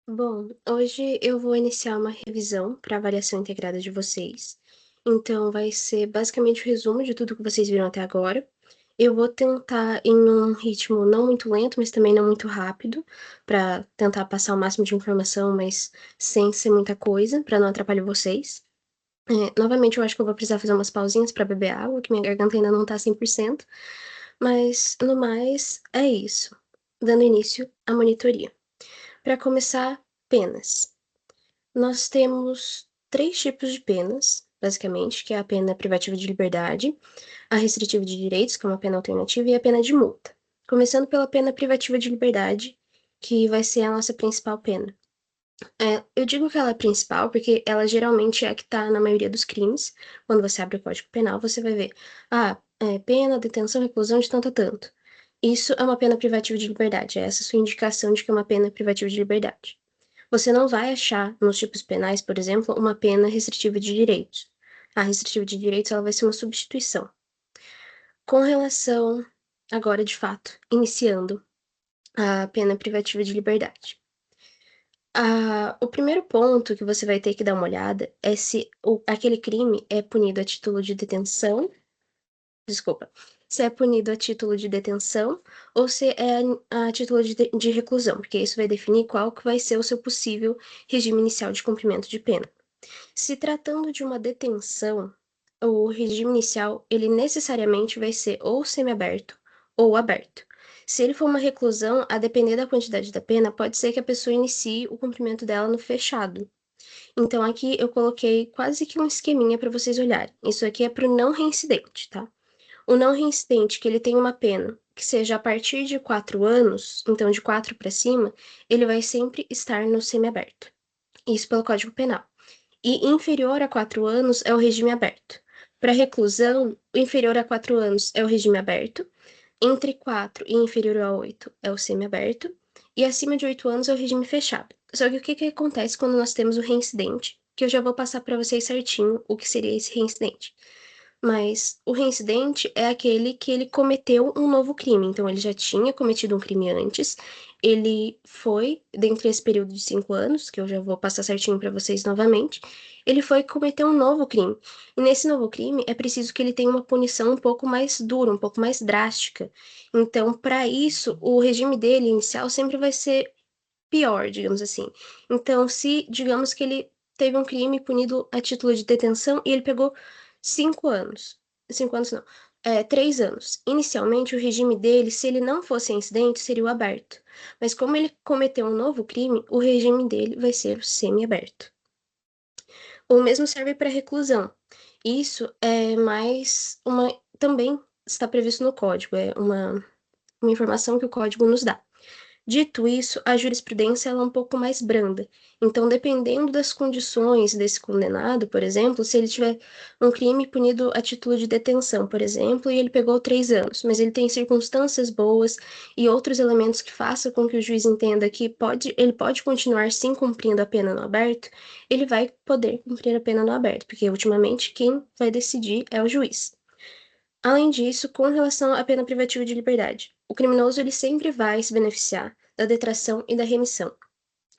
Bom, hoje eu vou iniciar uma revisão para avaliação integrada de vocês. Então, vai ser basicamente o resumo de tudo que vocês viram até agora. Eu vou tentar em um ritmo não muito lento, mas também não muito rápido, para tentar passar o máximo de informação, mas sem ser muita coisa, para não atrapalhar vocês. Novamente, eu acho que eu vou precisar fazer umas pausinhas para beber água, que minha garganta ainda não tá 100%, mas no mais, é isso. Dando início à monitoria. Para começar, penas. Nós temos três tipos de penas, basicamente, que é a pena privativa de liberdade, a restritiva de direitos, que é uma pena alternativa, e a pena de multa. Começando pela pena privativa de liberdade, que vai ser a nossa principal pena. Eu digo que ela é principal porque ela geralmente é a que está na maioria dos crimes. Quando você abre o Código Penal, você vai ver, pena, detenção, reclusão de tanto a tanto. Isso é uma pena privativa de liberdade, é essa a sua indicação de que é uma pena privativa de liberdade. Você não vai achar nos tipos penais, por exemplo, uma pena restritiva de direitos. A restritiva de direitos ela vai ser uma substituição. Com relação, agora de fato, iniciando a pena privativa de liberdade. O primeiro ponto que você vai ter que dar uma olhada é se aquele crime é punido a título de detenção, desculpa, se é punido a título de detenção ou se é a título de reclusão, porque isso vai definir qual que vai ser o seu possível regime inicial de cumprimento de pena. Se tratando de uma detenção, o regime inicial, ele necessariamente vai ser ou semiaberto ou aberto. Se ele for uma reclusão, a depender da quantidade da pena, pode ser que a pessoa inicie o cumprimento dela no fechado. Então, aqui eu coloquei quase que um esqueminha para vocês olharem. Isso aqui é para o não reincidente, tá? O não reincidente, que ele tem uma pena que seja a partir de 4 anos, então de 4 para cima, ele vai sempre estar no semiaberto. Isso pelo Código Penal. E inferior a 4 anos é o regime aberto. Para reclusão, o inferior a 4 anos é o regime aberto, entre 4 e inferior a 8 é o semiaberto, e acima de 8 anos é o regime fechado. Só que o que acontece quando nós temos o reincidente? Que eu já vou passar para vocês certinho o que seria esse reincidente. Mas o reincidente é aquele que ele cometeu um novo crime. Então, ele já tinha cometido um crime antes. Ele foi, dentre esse período de 5 anos, que eu já vou passar certinho para vocês novamente, ele foi cometer um novo crime. E nesse novo crime, é preciso que ele tenha uma punição um pouco mais dura, um pouco mais drástica. Então, para isso, o regime dele inicial sempre vai ser pior, digamos assim. Então, se digamos que ele teve um crime punido a título de detenção e ele pegou 5 anos. 5 anos não. 3 anos. Inicialmente, o regime dele, se ele não fosse incidente, seria o aberto. Mas como ele cometeu um novo crime, o regime dele vai ser o semiaberto. O mesmo serve para reclusão. Isso é mais uma. Também está previsto no código, é uma informação que o código nos dá. Dito isso, a jurisprudência ela é um pouco mais branda. Então, dependendo das condições desse condenado, por exemplo, se ele tiver um crime punido a título de detenção, por exemplo, e ele pegou 3 anos, mas ele tem circunstâncias boas e outros elementos que façam com que o juiz entenda que ele pode continuar sim cumprindo a pena no aberto, ele vai poder cumprir a pena no aberto, porque ultimamente quem vai decidir é o juiz. Além disso, com relação à pena privativa de liberdade, o criminoso ele sempre vai se beneficiar da detração e da remissão.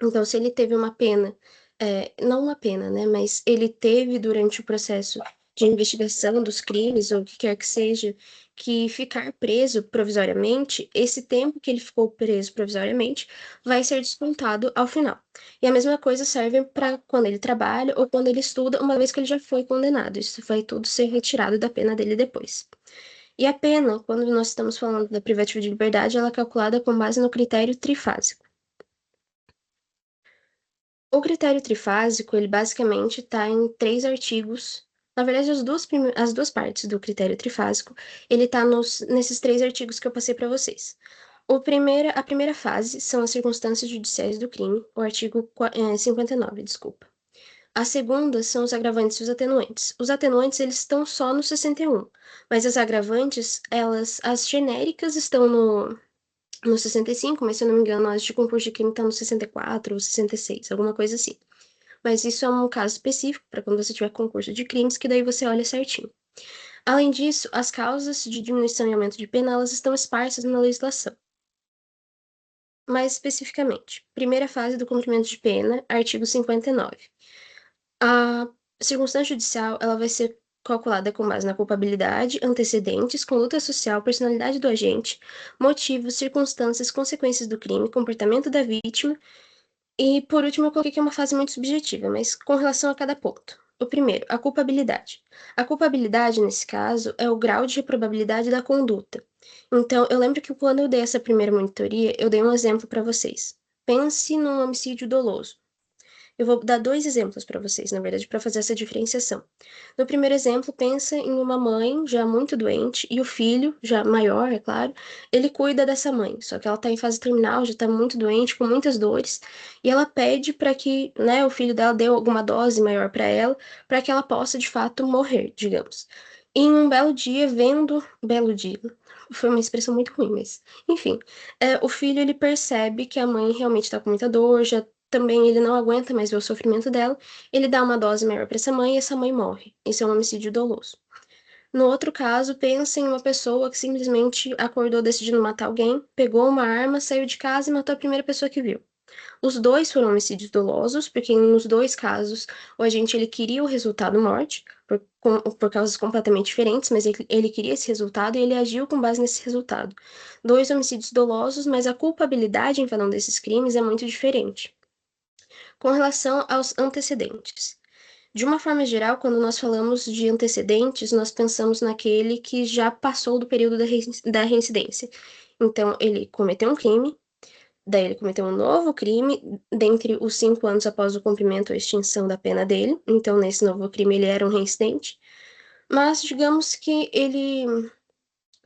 Então, se ele teve uma pena, não uma pena, né, mas ele teve durante o processo de investigação dos crimes, ou o que quer que seja, que ficar preso provisoriamente, esse tempo que ele ficou preso provisoriamente vai ser descontado ao final. E a mesma coisa serve para quando ele trabalha ou quando ele estuda, uma vez que ele já foi condenado. Isso vai tudo ser retirado da pena dele depois. E a pena, quando nós estamos falando da privativa de liberdade, ela é calculada com base no critério trifásico. O critério trifásico, ele basicamente está em 3 artigos. Na verdade, as duas partes do critério trifásico, ele está nesses 3 artigos que eu passei para vocês. A primeira fase são as circunstâncias judiciais do crime, o artigo 59, desculpa. A segunda são os agravantes e os atenuantes. Os atenuantes, eles estão só no 61, mas as agravantes, as genéricas estão no 65, mas se eu não me engano, as de concurso de crime estão no 64 ou 66, alguma coisa assim. Mas isso é um caso específico para quando você tiver concurso de crimes, que daí você olha certinho. Além disso, as causas de diminuição e aumento de pena, elas estão esparsas na legislação. Mais especificamente, primeira fase do cumprimento de pena, artigo 59. A circunstância judicial, ela vai ser calculada com base na culpabilidade, antecedentes, conduta social, personalidade do agente, motivos, circunstâncias, consequências do crime, comportamento da vítima e, por último, eu coloquei que é uma fase muito subjetiva, mas com relação a cada ponto. O primeiro, a culpabilidade. A culpabilidade, nesse caso, é o grau de reprobabilidade da conduta. Então, eu lembro que quando eu dei essa primeira monitoria, eu dei um exemplo para vocês. Pense num homicídio doloso. Eu vou dar dois exemplos para vocês, na verdade, para fazer essa diferenciação. No primeiro exemplo, pensa em uma mãe já muito doente e o filho, já maior, é claro, ele cuida dessa mãe, só que ela está em fase terminal, já está muito doente, com muitas dores, e ela pede para que, né, o filho dela dê alguma dose maior para ela, para que ela possa de fato morrer, digamos. E em um belo dia, foi uma expressão muito ruim, mas enfim, o filho ele percebe que a mãe realmente está com muita dor, já também ele não aguenta mais ver o sofrimento dela, ele dá uma dose maior para essa mãe e essa mãe morre. Isso é um homicídio doloso. No outro caso, pensa em uma pessoa que simplesmente acordou decidindo matar alguém, pegou uma arma, saiu de casa e matou a primeira pessoa que viu. Os dois foram homicídios dolosos, porque nos dois casos o agente ele queria o resultado morte, por causas completamente diferentes, mas ele queria esse resultado e ele agiu com base nesse resultado. Dois homicídios dolosos, mas a culpabilidade em cada um desses crimes é muito diferente. Com relação aos antecedentes. De uma forma geral, quando nós falamos de antecedentes, nós pensamos naquele que já passou do período da reincidência. Então, ele cometeu um crime, daí ele cometeu um novo crime, dentre os 5 anos após o cumprimento ou extinção da pena dele. Então, nesse novo crime, ele era um reincidente. Mas, digamos que ele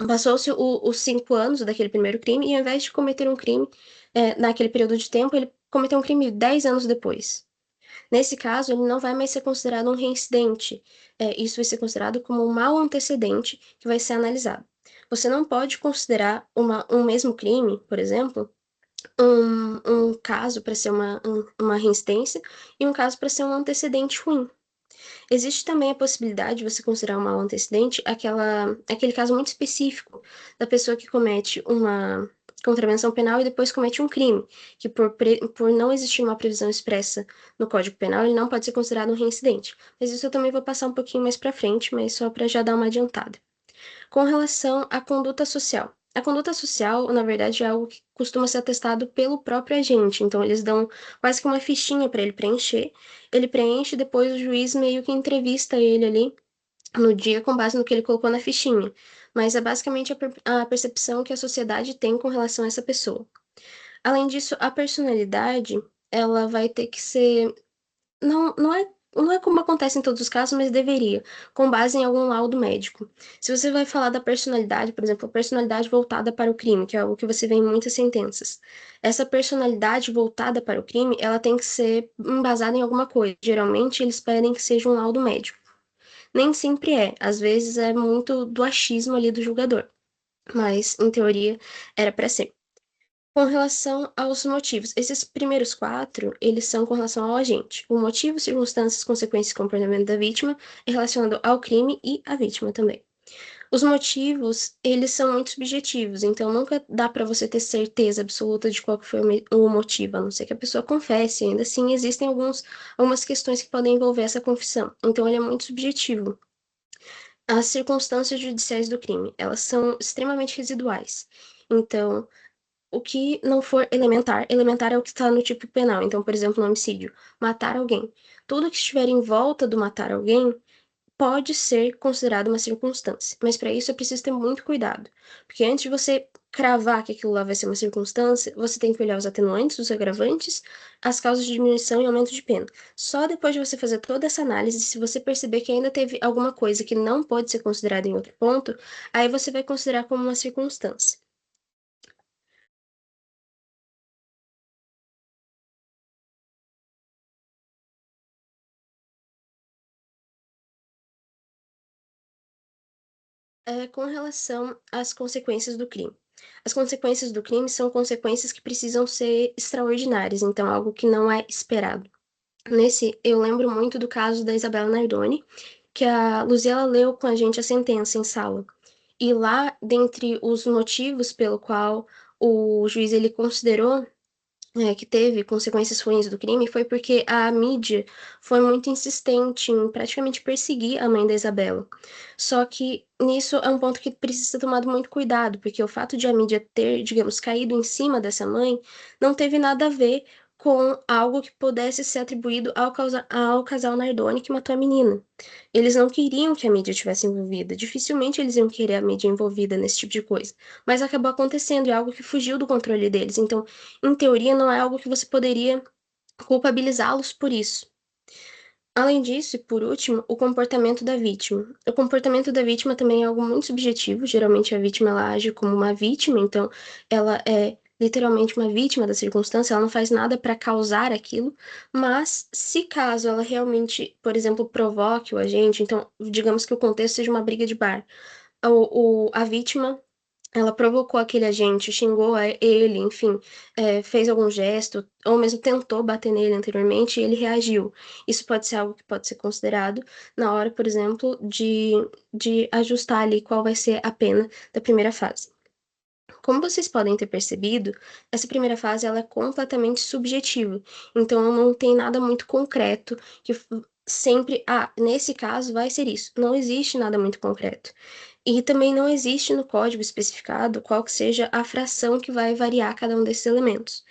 passou-se os 5 anos daquele primeiro crime, e ao invés de cometer um crime naquele período de tempo, ele cometeu um crime 10 anos depois. Nesse caso, ele não vai mais ser considerado um reincidente. Isso vai ser considerado como um mau antecedente que vai ser analisado. Você não pode considerar um mesmo crime, por exemplo, um caso para ser uma reincidência e um caso para ser um antecedente ruim. Existe também a possibilidade de você considerar um mau antecedente aquele caso muito específico da pessoa que comete uma contravenção penal e depois comete um crime, que por não existir uma previsão expressa no Código Penal, ele não pode ser considerado um reincidente. Mas isso eu também vou passar um pouquinho mais para frente, mas só para já dar uma adiantada. Com relação à conduta social. A conduta social, na verdade, é algo que costuma ser atestado pelo próprio agente. Então, eles dão quase que uma fichinha para ele preencher. Ele preenche e depois o juiz meio que entrevista ele ali no dia com base no que ele colocou na fichinha. Mas é basicamente a percepção que a sociedade tem com relação a essa pessoa. Além disso, a personalidade, ela vai ter que ser não é como acontece em todos os casos, mas deveria, com base em algum laudo médico. Se você vai falar da personalidade, por exemplo, a personalidade voltada para o crime, que é algo que você vê em muitas sentenças. Essa personalidade voltada para o crime, ela tem que ser embasada em alguma coisa. Geralmente, eles pedem que seja um laudo médico. Nem sempre é, às vezes é muito do achismo ali do julgador, mas em teoria era para ser. Com relação aos motivos, esses primeiros quatro, eles são com relação ao agente. O motivo, circunstâncias, consequências e comportamento da vítima é relacionado ao crime e à vítima também. Os motivos, eles são muito subjetivos, então nunca dá para você ter certeza absoluta de qual que foi o motivo, a não ser que a pessoa confesse. Ainda assim, existem algumas questões que podem envolver essa confissão. Então, ele é muito subjetivo. As circunstâncias judiciais do crime, elas são extremamente residuais. Então, o que não for elementar é o que está no tipo penal. Então, por exemplo, no homicídio, matar alguém. Tudo que estiver em volta do matar alguém pode ser considerado uma circunstância. Mas para isso é preciso ter muito cuidado. Porque antes de você cravar que aquilo lá vai ser uma circunstância, você tem que olhar os atenuantes, os agravantes, as causas de diminuição e aumento de pena. Só depois de você fazer toda essa análise, se você perceber que ainda teve alguma coisa que não pode ser considerada em outro ponto, aí você vai considerar como uma circunstância. Com relação às consequências do crime. As consequências do crime são consequências que precisam ser extraordinárias, então algo que não é esperado. Eu lembro muito do caso da Isabela Nardoni, que a Luziela leu com a gente a sentença em sala. E lá, dentre os motivos pelo qual o juiz ele considerou que teve consequências ruins do crime foi porque a mídia foi muito insistente em praticamente perseguir a mãe da Isabela. Só que nisso é um ponto que precisa ser tomado muito cuidado, porque o fato de a mídia ter, digamos, caído em cima dessa mãe não teve nada a ver com algo que pudesse ser atribuído ao casal Nardoni que matou a menina. Eles não queriam que a mídia estivesse envolvida. Dificilmente eles iam querer a mídia envolvida nesse tipo de coisa. Mas acabou acontecendo, é algo que fugiu do controle deles. Então, em teoria, não é algo que você poderia culpabilizá-los por isso. Além disso, e por último, o comportamento da vítima. O comportamento da vítima também é algo muito subjetivo. Geralmente a vítima ela age como uma vítima, então ela é literalmente uma vítima da circunstância, ela não faz nada para causar aquilo, mas se caso ela realmente, por exemplo, provoque o agente, então digamos que o contexto seja uma briga de bar, a vítima ela provocou aquele agente, xingou ele, enfim, fez algum gesto, ou mesmo tentou bater nele anteriormente e ele reagiu. Isso pode ser algo que pode ser considerado na hora, por exemplo, de ajustar ali qual vai ser a pena da primeira fase. Como vocês podem ter percebido, essa primeira fase ela é completamente subjetiva. Então não tem nada muito concreto que sempre, nesse caso vai ser isso. Não existe nada muito concreto. E também não existe no código especificado qual que seja a fração que vai variar cada um desses elementos.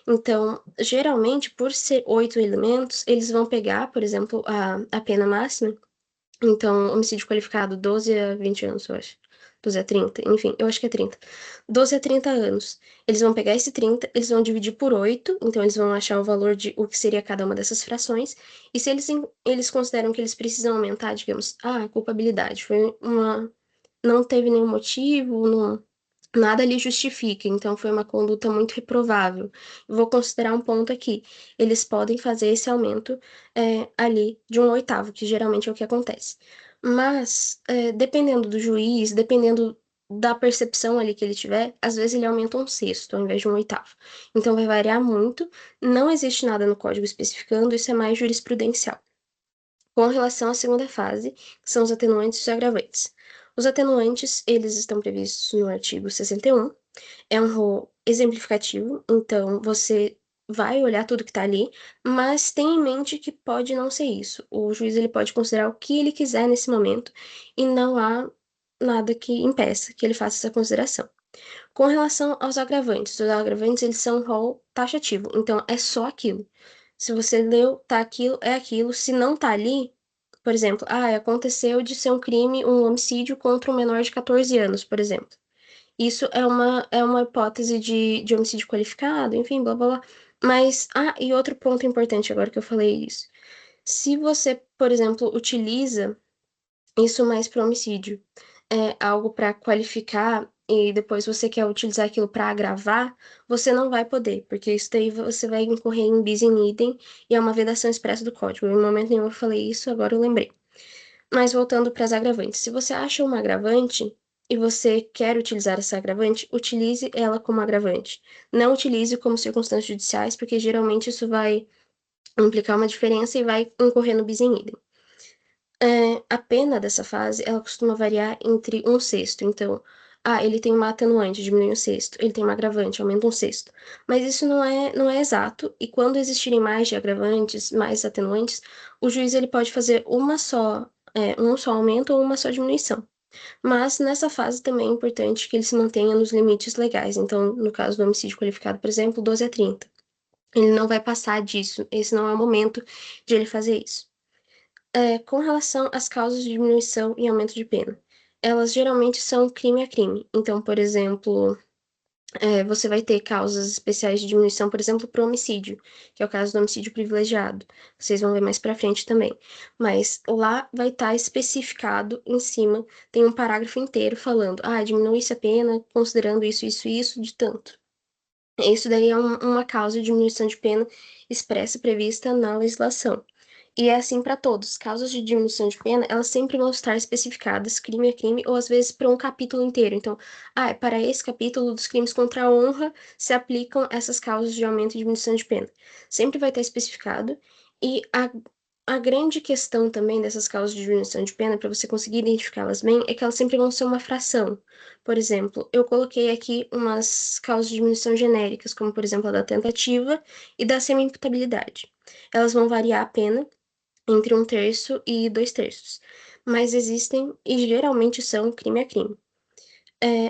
Então, geralmente, por ser 8 elementos, eles vão pegar, por exemplo, a pena máxima então, homicídio qualificado, 12 a 20 anos, eu acho. 12 a 30, enfim, eu acho que é 30. 12 a 30 anos. Eles vão pegar esse 30, eles vão dividir por 8, então eles vão achar o valor de o que seria cada uma dessas frações. E se eles consideram que eles precisam aumentar, digamos, a culpabilidade foi uma. Não teve nenhum motivo, não, nada ali justifica, então foi uma conduta muito reprovável. Vou considerar um ponto aqui. Eles podem fazer esse aumento ali de um oitavo, que geralmente é o que acontece. Mas, dependendo do juiz, dependendo da percepção ali que ele tiver, às vezes ele aumenta um sexto ao invés de um oitavo. Então vai variar muito. Não existe nada no código especificando, isso é mais jurisprudencial. Com relação à segunda fase, que são os atenuantes e os agravantes. Os atenuantes, eles estão previstos no artigo 61. É um rol exemplificativo, então você vai olhar tudo que está ali, mas tenha em mente que pode não ser isso. O juiz ele pode considerar o que ele quiser nesse momento e não há nada que impeça que ele faça essa consideração. Com relação aos agravantes, os agravantes eles são um rol taxativo, então é só aquilo. Se você leu, tá aquilo, é aquilo. Se não tá ali, por exemplo, aconteceu de ser um crime, um homicídio contra um menor de 14 anos, por exemplo. Isso é uma hipótese de homicídio qualificado, enfim, blá blá blá. Mas, e outro ponto importante agora que eu falei isso. Se você, por exemplo, utiliza isso mais para homicídio, algo para qualificar e depois você quer utilizar aquilo para agravar, você não vai poder, porque isso daí você vai incorrer em bis in idem e é uma vedação expressa do código. Em momento nenhum eu falei isso, agora eu lembrei. Mas voltando para as agravantes, se você acha uma agravante e você quer utilizar essa agravante, utilize ela como agravante. Não utilize como circunstâncias judiciais, porque geralmente isso vai implicar uma diferença e vai incorrer no bis in idem. A pena dessa fase, ela costuma variar entre um sexto. Então, ele tem uma atenuante, diminui um sexto. Ele tem uma agravante, aumenta um sexto. Mas isso não é exato. E quando existirem mais de agravantes, mais atenuantes, o juiz ele pode fazer um só aumento ou uma só diminuição. Mas nessa fase também é importante que ele se mantenha nos limites legais. Então, no caso do homicídio qualificado, por exemplo, 12 a 30. Ele não vai passar disso. Esse não é o momento de ele fazer isso. Com relação às causas de diminuição e aumento de pena, elas geralmente são crime a crime. Então, por exemplo, você vai ter causas especiais de diminuição, por exemplo, para o homicídio, que é o caso do homicídio privilegiado. Vocês vão ver mais para frente também. Mas lá vai estar especificado em cima, tem um parágrafo inteiro falando, diminui-se a pena considerando isso, isso e isso de tanto. Isso daí é uma causa de diminuição de pena expressa prevista na legislação. E é assim para todos. Causas de diminuição de pena, elas sempre vão estar especificadas, crime a crime, ou às vezes para um capítulo inteiro. Então, para esse capítulo dos crimes contra a honra se aplicam essas causas de aumento e diminuição de pena. Sempre vai estar especificado. E A grande questão também dessas causas de diminuição de pena, para você conseguir identificá-las bem, é que elas sempre vão ser uma fração. Por exemplo, eu coloquei aqui umas causas de diminuição genéricas, como por exemplo a da tentativa e da semi-imputabilidade. Elas vão variar a pena entre 1/3 e 2/3, mas existem e geralmente são crime a crime.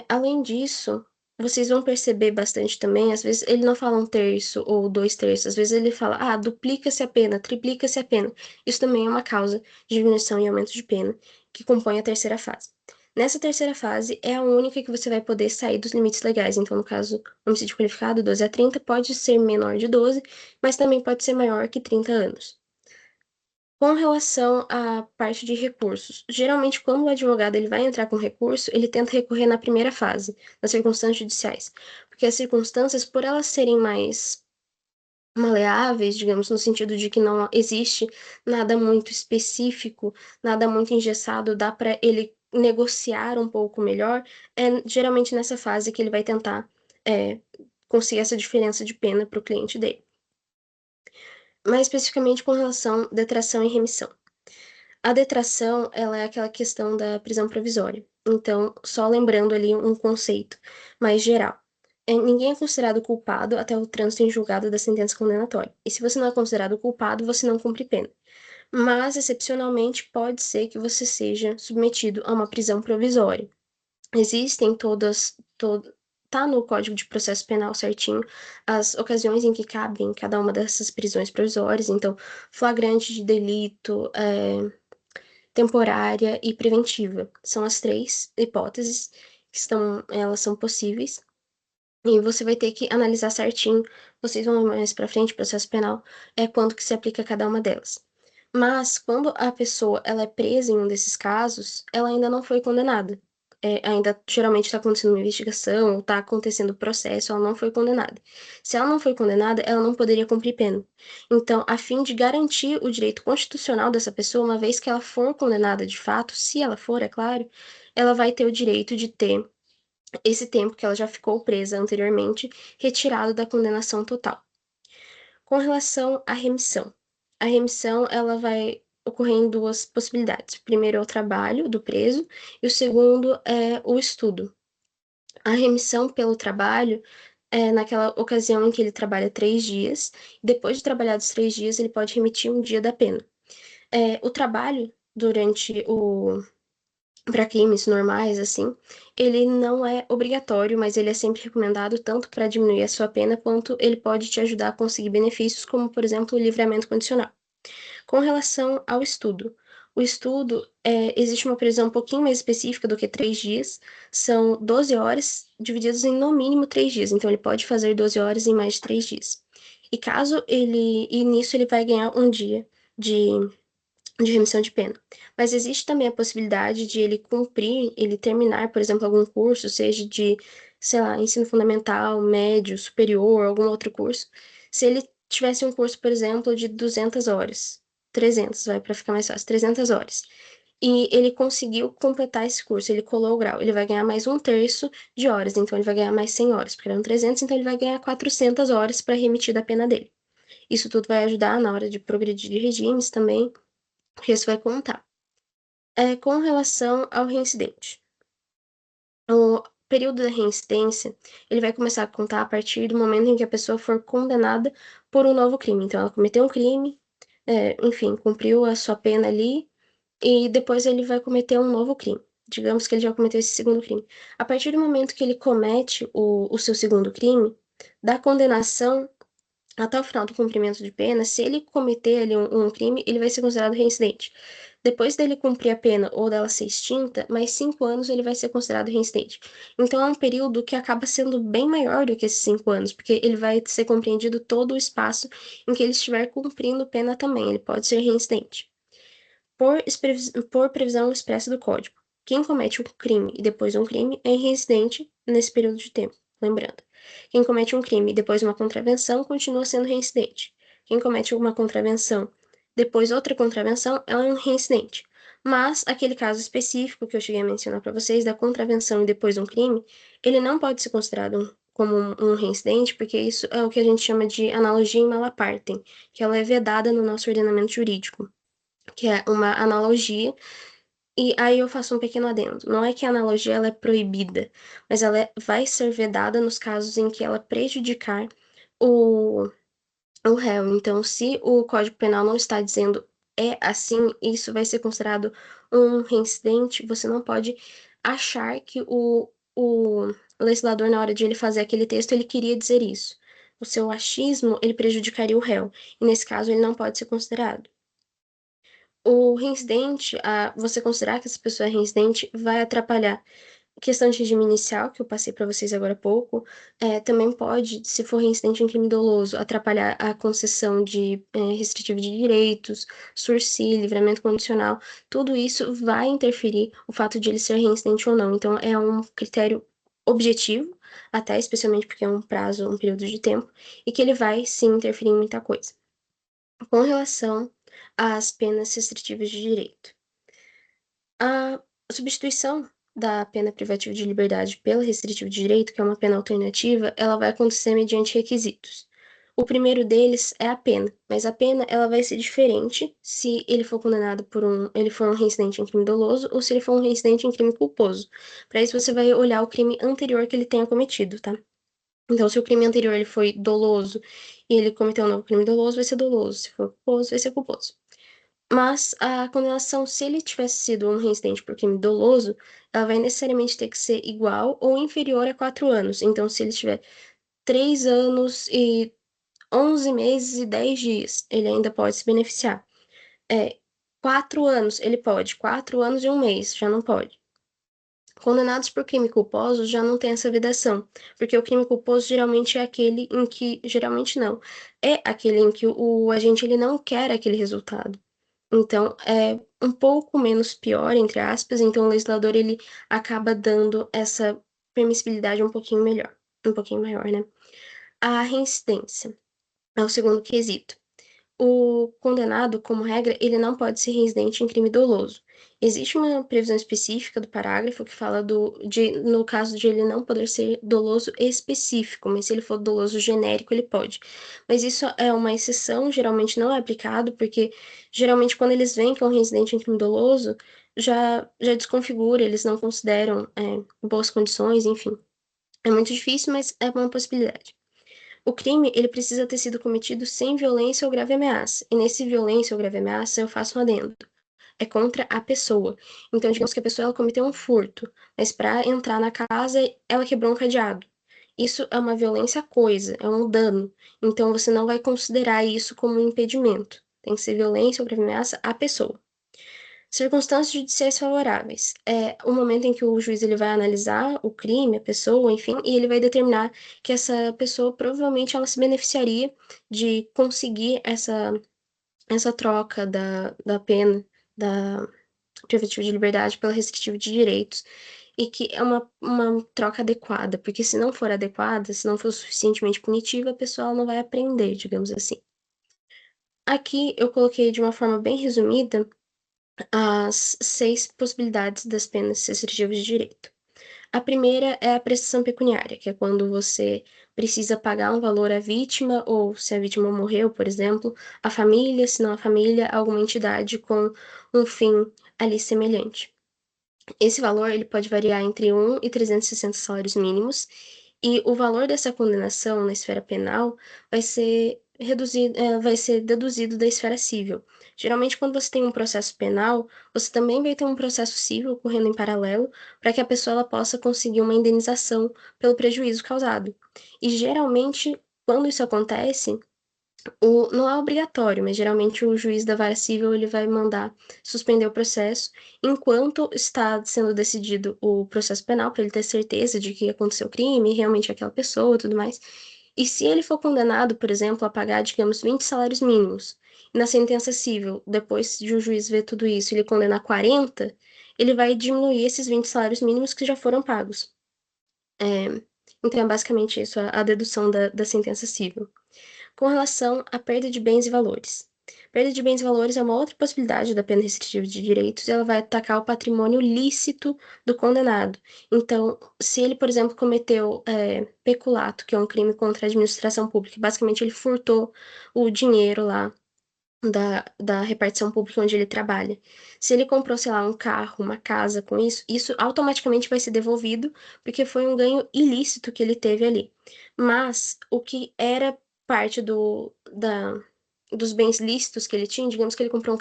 Além disso, vocês vão perceber bastante também, às vezes ele não fala 1/3 ou 2/3, às vezes ele fala, duplica-se a pena, triplica-se a pena. Isso também é uma causa de diminuição e aumento de pena que compõe a terceira fase. Nessa terceira fase, é a única que você vai poder sair dos limites legais. Então, no caso, homicídio qualificado, 12 a 30, pode ser menor de 12, mas também pode ser maior que 30 anos. Com relação à parte de recursos, geralmente quando o advogado ele vai entrar com recurso, ele tenta recorrer na primeira fase, nas circunstâncias judiciais, porque as circunstâncias, por elas serem mais maleáveis, digamos, no sentido de que não existe nada muito específico, nada muito engessado, dá para ele negociar um pouco melhor, é geralmente nessa fase que ele vai tentar é, conseguir essa diferença de pena para o cliente dele. Mais especificamente com relação à detração e remissão. A detração, ela é aquela questão da prisão provisória. Então, só lembrando ali um conceito mais geral. Ninguém é considerado culpado até o trânsito em julgado da sentença condenatória. E se você não é considerado culpado, você não cumpre pena. Mas, excepcionalmente, pode ser que você seja submetido a uma prisão provisória. Existem tá no Código de Processo Penal certinho as ocasiões em que cabem cada uma dessas prisões provisórias. Então, flagrante de delito, temporária e preventiva. São as três hipóteses elas são possíveis. E você vai ter que analisar certinho, vocês vão mais para frente, processo penal, quanto que se aplica a cada uma delas. Mas quando a pessoa ela é presa em um desses casos, ela ainda não foi condenada. Ainda geralmente está acontecendo uma investigação, ou está acontecendo o processo, ela não foi condenada. Se ela não foi condenada, ela não poderia cumprir pena. Então, a fim de garantir o direito constitucional dessa pessoa, uma vez que ela for condenada de fato, se ela for, é claro, ela vai ter o direito de ter esse tempo que ela já ficou presa anteriormente retirado da condenação total. Com relação à remissão, a remissão ela vai ocorrer em duas possibilidades. O primeiro é o trabalho do preso e o segundo é o estudo. A remissão pelo trabalho é naquela ocasião em que ele trabalha 3 dias. Depois de trabalhar os 3 dias, ele pode remitir um dia da pena. O trabalho durante o para crimes normais, assim, ele não é obrigatório, mas ele é sempre recomendado tanto para diminuir a sua pena, quanto ele pode te ajudar a conseguir benefícios, como, por exemplo, o livramento condicional. Com relação ao estudo, o estudo, existe uma previsão um pouquinho mais específica do que 3 dias, são 12 horas divididas em no mínimo 3 dias, então ele pode fazer 12 horas em mais de 3 dias. E nisso ele vai ganhar um dia de remissão de pena. Mas existe também a possibilidade de ele terminar, por exemplo, algum curso, seja de, sei lá, ensino fundamental, médio, superior, algum outro curso. Se ele tivesse um curso, por exemplo, de 200 horas, 300, vai para ficar mais fácil, 300 horas. E ele conseguiu completar esse curso, ele colou o grau, ele vai ganhar mais 1/3 de horas, então ele vai ganhar mais 100 horas, porque eram 300, então ele vai ganhar 400 horas para remitir da pena dele. Isso tudo vai ajudar na hora de progredir de regimes também, porque isso vai contar. Com relação ao reincidente. O período da reincidência, ele vai começar a contar a partir do momento em que a pessoa for condenada por um novo crime. Então, ela cometeu um crime, enfim, cumpriu a sua pena ali, e depois ele vai cometer um novo crime. Digamos que ele já cometeu esse segundo crime. A partir do momento que ele comete o seu segundo crime, da condenação até o final do cumprimento de pena, se ele cometer ali um crime, ele vai ser considerado reincidente. Depois dele cumprir a pena ou dela ser extinta, mais 5 anos ele vai ser considerado reincidente. Então é um período que acaba sendo bem maior do que esses 5 anos, porque ele vai ser compreendido todo o espaço em que ele estiver cumprindo pena também. Ele pode ser reincidente. Por previsão expressa do Código, quem comete um crime e depois um crime é reincidente nesse período de tempo. Lembrando, quem comete um crime e depois uma contravenção continua sendo reincidente. Quem comete uma contravenção depois outra contravenção é um reincidente. Mas aquele caso específico que eu cheguei a mencionar para vocês, da contravenção e depois um crime, ele não pode ser considerado como um reincidente, porque isso é o que a gente chama de analogia in mala partem, que ela é vedada no nosso ordenamento jurídico. que é uma analogia. E aí eu faço um pequeno adendo. Não é que a analogia ela é proibida, mas vai ser vedada nos casos em que ela prejudicar o, o réu. Então, se o Código Penal não está dizendo é assim, isso vai ser considerado um reincidente, você não pode achar que o legislador, na hora de ele fazer aquele texto, ele queria dizer isso. O seu achismo, ele prejudicaria o réu. E nesse caso, ele não pode ser considerado. O reincidente, você considerar que essa pessoa é reincidente, vai atrapalhar. Questão de regime inicial, que eu passei para vocês agora há pouco, também pode, se for reincidente em crime doloso, atrapalhar a concessão de restritivo de direitos, sursi, livramento condicional. Tudo isso vai interferir o fato de ele ser reincidente ou não. Então, é um critério objetivo, até especialmente porque é um prazo, um período de tempo, e que ele vai sim interferir em muita coisa. Com relação às penas restritivas de direito. A substituição da pena privativa de liberdade pela restritiva de direito, que é uma pena alternativa, ela vai acontecer mediante requisitos. O primeiro deles é a pena, mas a pena ela vai ser diferente se ele for condenado ele for um reincidente em crime doloso ou se ele for um reincidente em crime culposo. Para isso você vai olhar o crime anterior que ele tenha cometido, tá? Então, se o crime anterior ele foi doloso e ele cometeu um novo crime doloso, vai ser doloso. Se for culposo, vai ser culposo. Mas a condenação, se ele tivesse sido um reincidente por crime doloso, ela vai necessariamente ter que ser igual ou inferior a 4 anos. Então, se ele tiver 3 anos e 11 meses e 10 dias, ele ainda pode se beneficiar. 4 anos, ele pode. 4 anos e um mês, já não pode. Condenados por crime culposo já não tem essa vedação, porque o crime culposo geralmente é aquele em que, geralmente não, é aquele em que o agente ele não quer aquele resultado. Então, é um pouco menos pior, entre aspas, então o legislador ele acaba dando essa permissibilidade um pouquinho melhor, um pouquinho maior, né? A reincidência é o segundo quesito. O condenado, como regra, ele não pode ser residente em crime doloso. Existe uma previsão específica do parágrafo que fala no caso de ele não poder ser doloso específico, mas se ele for doloso genérico, ele pode. Mas isso é uma exceção, geralmente não é aplicado, porque geralmente quando eles veem que é um residente em crime doloso, já desconfigura, eles não consideram boas condições, enfim. É muito difícil, mas é uma possibilidade. O crime, ele precisa ter sido cometido sem violência ou grave ameaça. E nesse violência ou grave ameaça, eu faço um adendo. É contra a pessoa. Então, digamos que a pessoa ela cometeu um furto, mas para entrar na casa, ela quebrou um cadeado. Isso é uma violência à coisa, é um dano. Então, você não vai considerar isso como um impedimento. Tem que ser violência ou grave ameaça à pessoa. Circunstâncias judiciais favoráveis. É o momento em que o juiz ele vai analisar o crime, a pessoa, enfim, e ele vai determinar que essa pessoa provavelmente ela se beneficiaria de conseguir essa troca da pena, da privativa de liberdade pela restritiva de direitos. E que é uma troca adequada, porque se não for adequada, se não for suficientemente punitiva, a pessoa não vai aprender, digamos assim. Aqui eu coloquei de uma forma bem resumida as 6 possibilidades das penas restritivas de direito. A primeira é a prestação pecuniária, que é quando você precisa pagar um valor à vítima, ou se a vítima morreu, por exemplo, a família, se não a família, alguma entidade com um fim ali semelhante. Esse valor ele pode variar entre 1 e 360 salários mínimos, e o valor dessa condenação na esfera penal vai ser reduzido, vai ser deduzido da esfera civil. Geralmente, quando você tem um processo penal, você também vai ter um processo civil ocorrendo em paralelo, para que a pessoa ela possa conseguir uma indenização pelo prejuízo causado. E geralmente, quando isso acontece, não é obrigatório, mas geralmente o juiz da vara civil ele vai mandar suspender o processo enquanto está sendo decidido o processo penal, para ele ter certeza de que aconteceu o crime, realmente é aquela pessoa e tudo mais. E se ele for condenado, por exemplo, a pagar, digamos, 20 salários mínimos, e na sentença civil, depois de o juiz ver tudo isso, ele condenar 40, ele vai diminuir esses 20 salários mínimos que já foram pagos. É, então, é basicamente isso, a dedução da sentença civil. Com relação à perda de bens e valores. Perda de bens e valores é uma outra possibilidade da pena restritiva de direitos e ela vai atacar o patrimônio lícito do condenado. Então, se ele, por exemplo, cometeu peculato, que é um crime contra a administração pública, basicamente ele furtou o dinheiro lá da repartição pública onde ele trabalha. Se ele comprou, sei lá, um carro, uma casa com isso, isso automaticamente vai ser devolvido, porque foi um ganho ilícito que ele teve ali. Mas o que era parte dos bens lícitos que ele tinha, digamos que ele comprou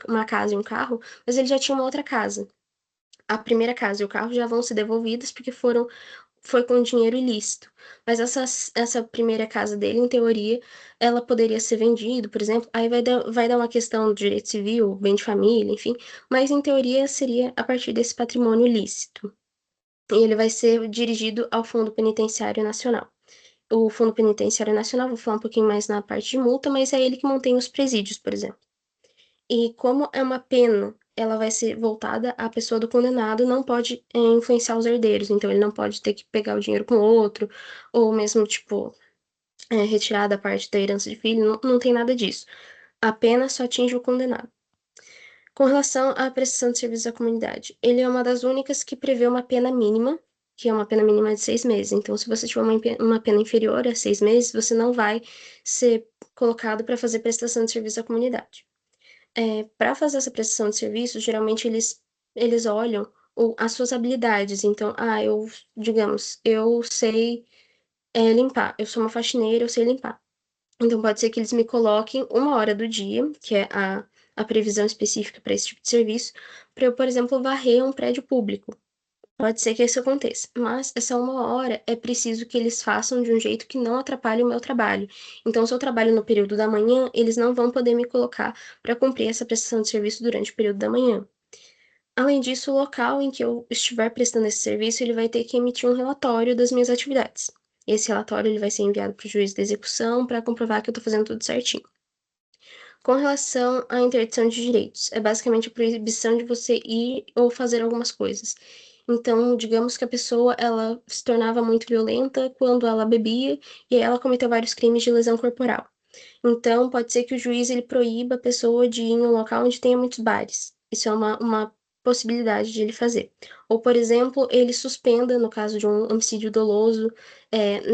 uma casa e um carro, mas ele já tinha uma outra casa. A primeira casa e o carro já vão ser devolvidas porque foi com dinheiro ilícito. Mas essa primeira casa dele, em teoria, ela poderia ser vendida, por exemplo. Aí vai dar uma questão do direito civil, bem de família, enfim. Mas em teoria seria a partir desse patrimônio lícito. E ele vai ser dirigido ao Fundo Penitenciário Nacional. O Fundo Penitenciário Nacional, vou falar um pouquinho mais na parte de multa, mas é ele que mantém os presídios, por exemplo. E como é uma pena, ela vai ser voltada à pessoa do condenado, não pode influenciar os herdeiros. Então, ele não pode ter que pegar o dinheiro com o outro, ou mesmo, tipo, retirar da parte da herança de filho. Não, não tem nada disso. A pena só atinge o condenado. Com relação à prestação de serviço à comunidade, ele é uma das únicas que prevê uma pena mínima, que é uma pena mínima de 6 meses. Então, se você tiver uma pena inferior a 6 meses, você não vai ser colocado para fazer prestação de serviço à comunidade. Para fazer essa prestação de serviço, geralmente eles olham as suas habilidades. Então, digamos, eu sei limpar, eu sou uma faxineira, eu sei limpar. Então, pode ser que eles me coloquem 1 hora do dia, que é a previsão específica para esse tipo de serviço, para eu, por exemplo, varrer um prédio público. Pode ser que isso aconteça, mas essa 1 hora é preciso que eles façam de um jeito que não atrapalhe o meu trabalho. Então, se eu trabalho no período da manhã, eles não vão poder me colocar para cumprir essa prestação de serviço durante o período da manhã. Além disso, o local em que eu estiver prestando esse serviço, ele vai ter que emitir um relatório das minhas atividades. Esse relatório ele vai ser enviado para o juiz da execução para comprovar que eu estou fazendo tudo certinho. Com relação à interdição de direitos, é basicamente a proibição de você ir ou fazer algumas coisas. Então, digamos que a pessoa ela se tornava muito violenta quando ela bebia e aí ela cometeu vários crimes de lesão corporal. Então, pode ser que o juiz ele proíba a pessoa de ir em um local onde tenha muitos bares. Isso é uma possibilidade de ele fazer. Ou, por exemplo, ele suspenda, no caso de um homicídio doloso,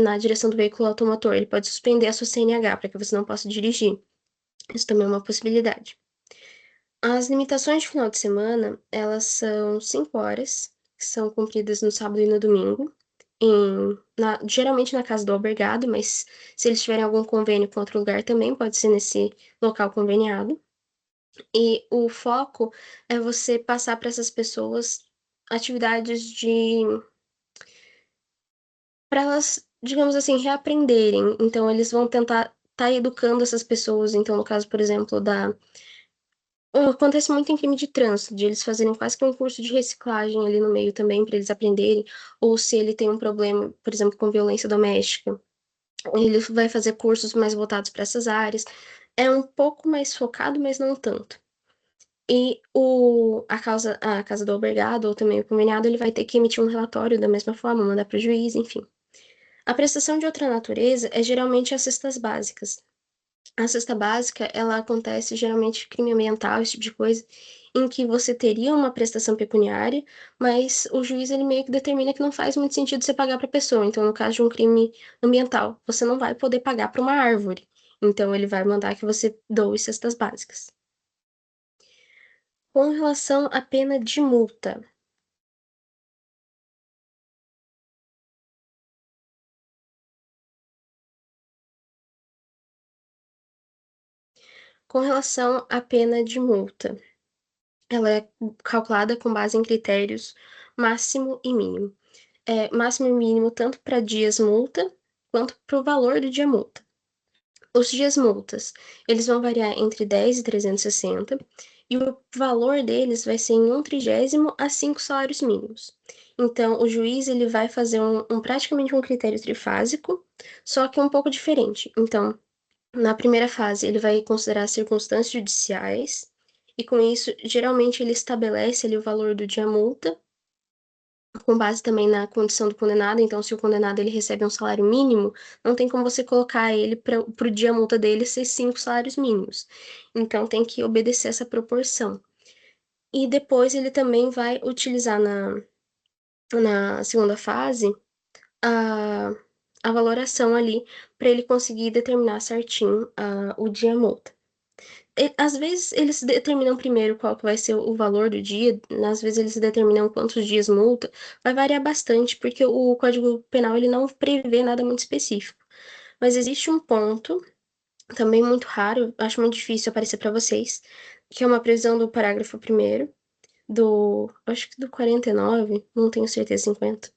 na direção do veículo automotor. Ele pode suspender a sua CNH para que você não possa dirigir. Isso também é uma possibilidade. As limitações de final de semana, elas são 5 horas, que são cumpridas no sábado e no domingo, geralmente na casa do albergado, mas se eles tiverem algum convênio com outro lugar também, pode ser nesse local conveniado. E o foco é você passar para essas pessoas atividades para elas, digamos assim, reaprenderem. Então, eles vão tentar estar educando essas pessoas. Então, no caso, por exemplo, acontece muito em crime de trânsito, de eles fazerem quase que um curso de reciclagem ali no meio também, para eles aprenderem, ou se ele tem um problema, por exemplo, com violência doméstica, ele vai fazer cursos mais voltados para essas áreas. É um pouco mais focado, mas não tanto. E a casa do albergado, ou também o conveniado, ele vai ter que emitir um relatório da mesma forma, mandar para o juiz, enfim. A prestação de outra natureza é geralmente as cestas básicas. A cesta básica, ela acontece geralmente crime ambiental, esse tipo de coisa, em que você teria uma prestação pecuniária, mas o juiz ele meio que determina que não faz muito sentido você pagar para a pessoa. Então, no caso de um crime ambiental, você não vai poder pagar para uma árvore. Então, ele vai mandar que você doe cestas básicas. Com relação à pena de multa, com relação à pena de multa, ela é calculada com base em critérios máximo e mínimo. Máximo e mínimo tanto para dias multa quanto para o valor do dia multa. Os dias multas, eles vão variar entre 10 e 360, e o valor deles vai ser em 1/30 a 5 salários mínimos. Então, o juiz ele vai fazer praticamente um critério trifásico, só que um pouco diferente. Então, na primeira fase, ele vai considerar as circunstâncias judiciais, e com isso, geralmente, ele estabelece ali o valor do dia multa, com base também na condição do condenado. Então, se o condenado ele recebe um salário mínimo, não tem como você colocar ele para o dia multa dele ser 5 salários mínimos. Então, tem que obedecer essa proporção. E depois ele também vai utilizar na segunda fase a, a valoração ali para ele conseguir determinar certinho o dia multa. Às vezes eles determinam primeiro qual que vai ser o valor do dia, às vezes eles determinam quantos dias multa, vai variar bastante, porque o Código Penal ele não prevê nada muito específico. Mas existe um ponto, também muito raro, acho muito difícil aparecer para vocês, que é uma previsão do parágrafo primeiro acho que do 49, não tenho certeza, 50,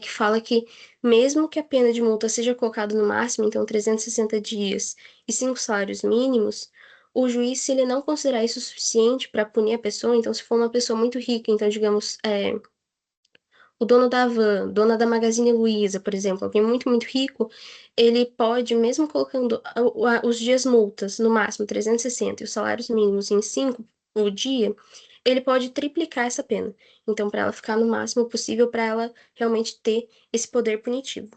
que fala que mesmo que a pena de multa seja colocada no máximo, então 360 dias e 5 salários mínimos, o juiz, se ele não considerar isso suficiente para punir a pessoa, então se for uma pessoa muito rica, então digamos, o dono da van, dona da Magazine Luiza, por exemplo, alguém muito, muito rico, ele pode, mesmo colocando os dias multas no máximo 360 e os salários mínimos em 5 o dia, ele pode triplicar essa pena. Então, para ela ficar no máximo possível, para ela realmente ter esse poder punitivo.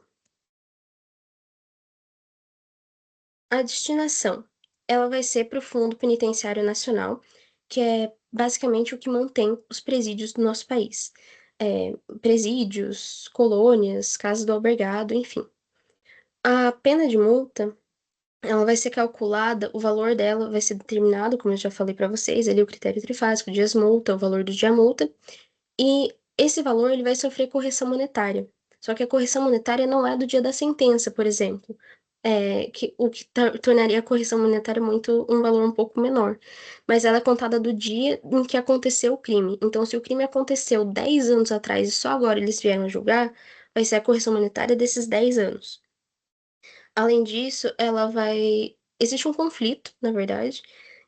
A destinação, ela vai ser para o Fundo Penitenciário Nacional, que é basicamente o que mantém os presídios do nosso país. Presídios, colônias, casas do albergado, enfim. A pena de multa, ela vai ser calculada, o valor dela vai ser determinado, como eu já falei para vocês, ali o critério trifásico, dias multa, o valor do dia multa, e esse valor ele vai sofrer correção monetária. Só que a correção monetária não é do dia da sentença, por exemplo, o que tornaria a correção monetária muito um valor um pouco menor. Mas ela é contada do dia em que aconteceu o crime. Então, se o crime aconteceu 10 anos atrás e só agora eles vieram julgar, vai ser a correção monetária desses 10 anos. Além disso, ela vai. Existe um conflito, na verdade,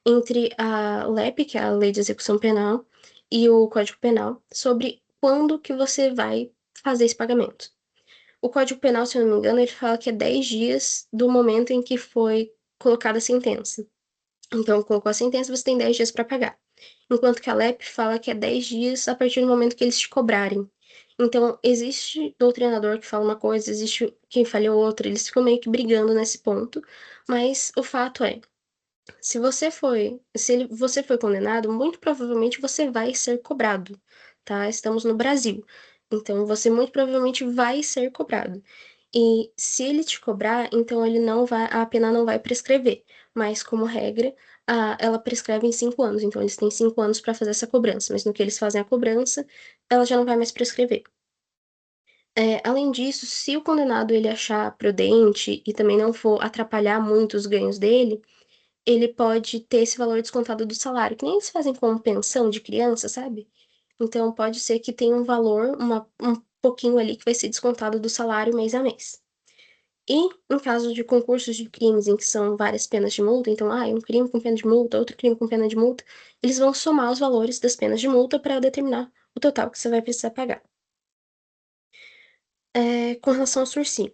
entre a LEP, que é a Lei de Execução Penal, e o Código Penal, sobre quando que você vai fazer esse pagamento. O Código Penal, se eu não me engano, ele fala que é 10 dias do momento em que foi colocada a sentença. Então, colocou a sentença, você tem 10 dias para pagar. Enquanto que a LEP fala que é 10 dias a partir do momento que eles te cobrarem. Então, existe doutrinador que fala uma coisa, existe quem fala outra, eles ficam meio que brigando nesse ponto. Mas o fato é, você foi condenado, muito provavelmente você vai ser cobrado, tá? Estamos no Brasil. Então, você muito provavelmente vai ser cobrado. E se ele te cobrar, então ele não vai, a pena não vai prescrever. Mas, como regra, ela prescreve em 5 anos. Então, eles têm 5 anos para fazer essa cobrança. Mas no que eles fazem a cobrança, ela já não vai mais prescrever. Além disso, se o condenado ele achar prudente e também não for atrapalhar muito os ganhos dele, ele pode ter esse valor descontado do salário, que nem eles fazem com pensão de criança, sabe? Então pode ser que tenha um valor, um pouquinho ali que vai ser descontado do salário mês a mês. E em caso de concursos de crimes em que são várias penas de multa, então, um crime com pena de multa, outro crime com pena de multa, eles vão somar os valores das penas de multa para determinar o total que você vai precisar pagar. Com relação ao sursi,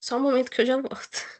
só um momento que eu já volto.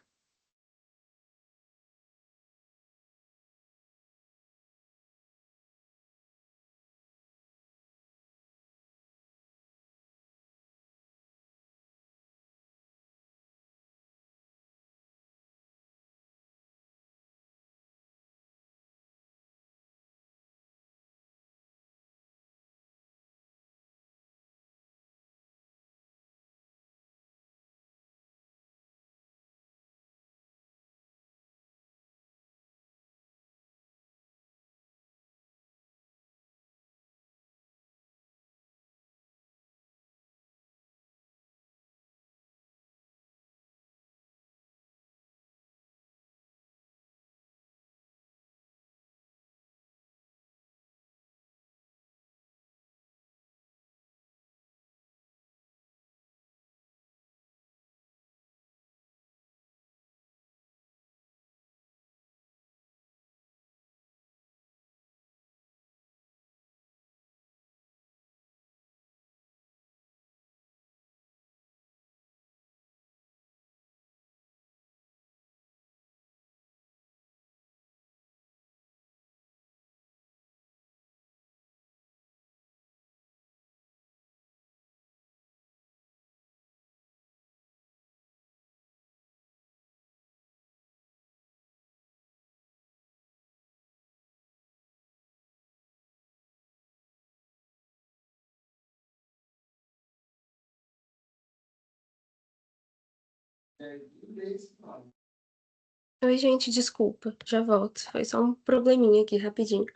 Oi, gente, desculpa, já volto. Foi só um probleminha aqui, rapidinho.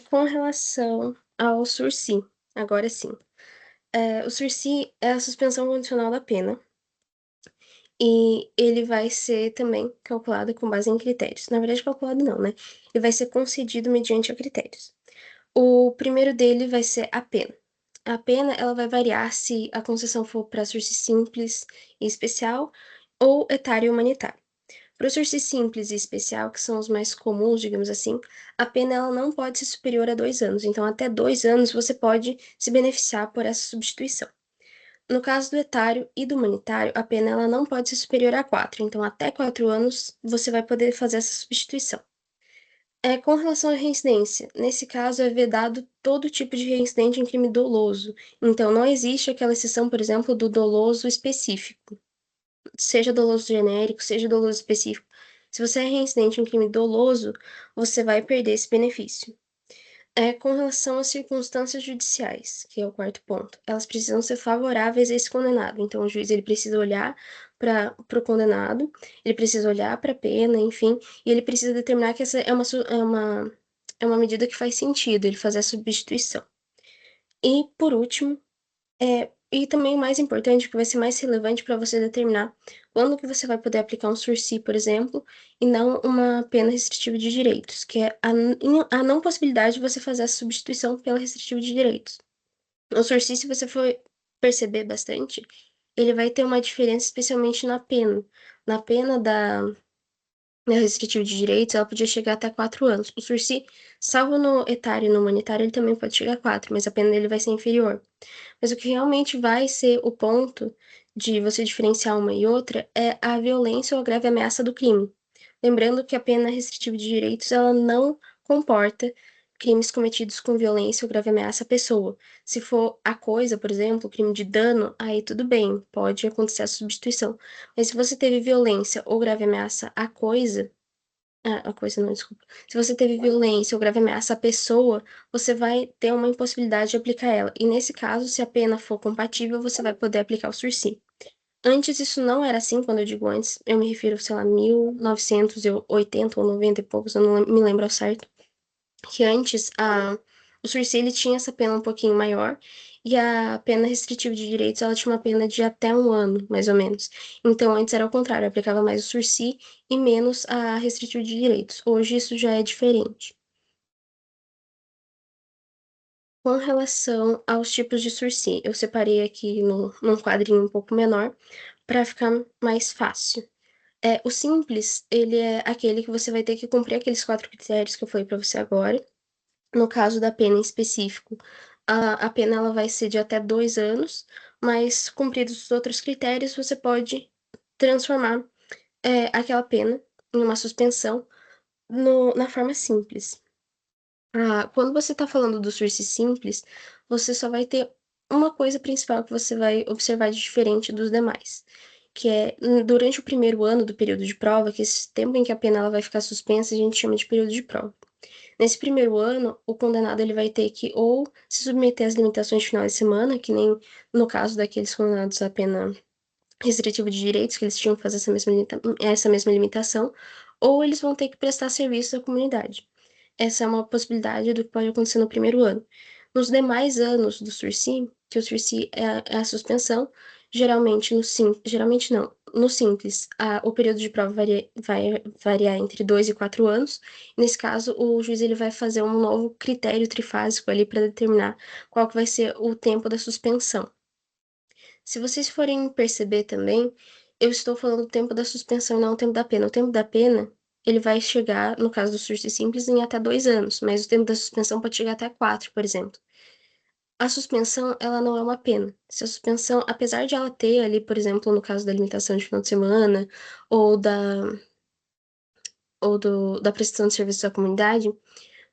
Com relação ao sursi, agora sim. O sursi é a suspensão condicional da pena e ele vai ser também calculado com base em critérios. Na verdade, calculado não, né? Ele vai ser concedido mediante a critérios. O primeiro dele vai ser a pena. A pena, ela vai variar se a concessão for para sursi simples e especial ou etário e humanitário. Para o sursi simples e especial, que são os mais comuns, digamos assim, a pena ela não pode ser superior a 2 anos. Então, até 2 anos você pode se beneficiar por essa substituição. No caso do etário e do humanitário, a pena ela não pode ser superior a 4. Então, até 4 anos você vai poder fazer essa substituição. Com relação à reincidência, nesse caso é vedado todo tipo de reincidente em crime doloso. Então, não existe aquela exceção, por exemplo, do doloso específico, seja doloso genérico, seja doloso específico. Se você é reincidente em crime doloso, você vai perder esse benefício. Com relação às circunstâncias judiciais, que é o quarto ponto, elas precisam ser favoráveis a esse condenado. Então, o juiz ele precisa olhar para o condenado, ele precisa olhar para a pena, enfim, e ele precisa determinar que essa é uma medida que faz sentido, ele fazer a substituição. E, por último, e também o mais importante, que vai ser mais relevante para você determinar quando que você vai poder aplicar um sursi, por exemplo, e não uma pena restritiva de direitos, que é a não possibilidade de você fazer a substituição pela restritiva de direitos. O sursi, se você for perceber bastante, ele vai ter uma diferença especialmente na pena. Na pena da restritiva de direitos, ela podia chegar até 4 anos. O sursi, salvo no etário e no humanitário, ele também pode chegar a 4, mas a pena dele vai ser inferior. Mas o que realmente vai ser o ponto de você diferenciar uma e outra é a violência ou a grave ameaça do crime. Lembrando que a pena restritiva de direitos ela não comporta crimes cometidos com violência ou grave ameaça à pessoa. Se for a coisa, por exemplo, crime de dano, aí tudo bem, pode acontecer a substituição. Mas se você teve violência ou grave ameaça à coisa, a coisa não, desculpa. Se você teve violência ou grave ameaça à pessoa, você vai ter uma impossibilidade de aplicar ela. E nesse caso, se a pena for compatível, você vai poder aplicar o sursi. Antes isso não era assim, quando eu digo antes, eu me refiro, sei lá, 1980 ou 90 e poucos, eu não me lembro ao certo, que antes o sursi ele tinha essa pena um pouquinho maior e a pena restritiva de direitos ela tinha uma pena de até 1 ano, mais ou menos. Então antes era o contrário, aplicava mais o sursi e menos a restritiva de direitos. Hoje isso já é diferente. Com relação aos tipos de sursi, eu separei aqui num quadrinho um pouco menor para ficar mais fácil. O simples, ele é aquele que você vai ter que cumprir aqueles 4 critérios que eu falei para você agora. No caso da pena em específico, a pena ela vai ser de até 2 anos, mas cumpridos os outros critérios, você pode transformar aquela pena em uma suspensão na forma simples. Quando você está falando do sursi simples, você só vai ter uma coisa principal que você vai observar de diferente dos demais, que é durante o primeiro ano do período de prova, que esse tempo em que a pena ela vai ficar suspensa, a gente chama de período de prova. Nesse primeiro ano, o condenado ele vai ter que ou se submeter às limitações de final de semana, que nem no caso daqueles condenados à pena restritiva de direitos, que eles tinham que fazer essa mesma limitação, ou eles vão ter que prestar serviço à comunidade. Essa é uma possibilidade do que pode acontecer no primeiro ano. Nos demais anos do sursi, que o sursi é a suspensão, geralmente não, no simples, o período de prova vai variar entre 2 e 4 anos. Nesse caso, o juiz ele vai fazer um novo critério trifásico ali para determinar qual que vai ser o tempo da suspensão. Se vocês forem perceber também, eu estou falando do tempo da suspensão e não o tempo da pena. O tempo da pena, ele vai chegar, no caso do sursi simples, em até 2 anos, mas o tempo da suspensão pode chegar até 4, por exemplo. A suspensão, ela não é uma pena. Se a suspensão, apesar de ela ter ali, por exemplo, no caso da limitação de final de semana, ou da prestação de serviço à comunidade,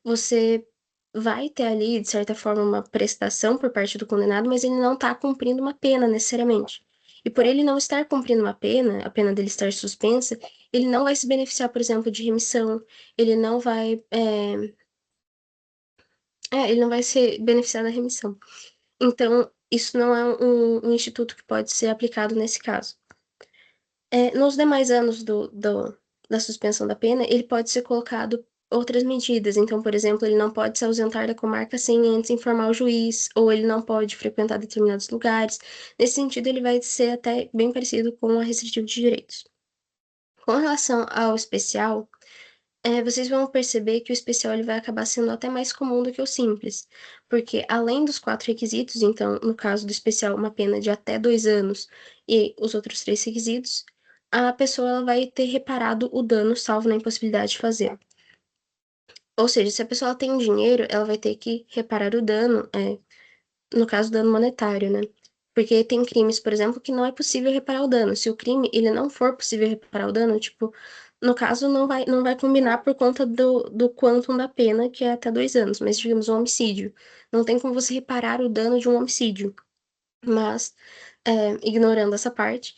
você vai ter ali, de certa forma, uma prestação por parte do condenado, mas ele não está cumprindo uma pena necessariamente. E por ele não estar cumprindo uma pena, a pena dele estar suspensa, ele não vai se beneficiar, por exemplo, de remissão, ele não vai, ele não vai se beneficiar da remissão. Então, isso não é um instituto que pode ser aplicado nesse caso. Nos demais anos da suspensão da pena, ele pode ser colocado outras medidas. Então, por exemplo, ele não pode se ausentar da comarca sem antes informar o juiz, ou ele não pode frequentar determinados lugares. Nesse sentido, ele vai ser até bem parecido com a restritivo de direitos. Com relação ao especial, vocês vão perceber que o especial ele vai acabar sendo até mais comum do que o simples, porque além dos 4 requisitos, então, no caso do especial, uma pena de até 2 anos e os outros 3 requisitos, a pessoa ela vai ter reparado o dano salvo na impossibilidade de fazer. Ou seja, se a pessoa tem dinheiro, ela vai ter que reparar o dano, no caso, dano monetário, né? Porque tem crimes, por exemplo, que não é possível reparar o dano. Se o crime ele não for possível reparar o dano, tipo, no caso, não vai combinar por conta do quantum da pena, que é até 2 anos. Mas, digamos, um homicídio. Não tem como você reparar o dano de um homicídio. Mas, ignorando essa parte,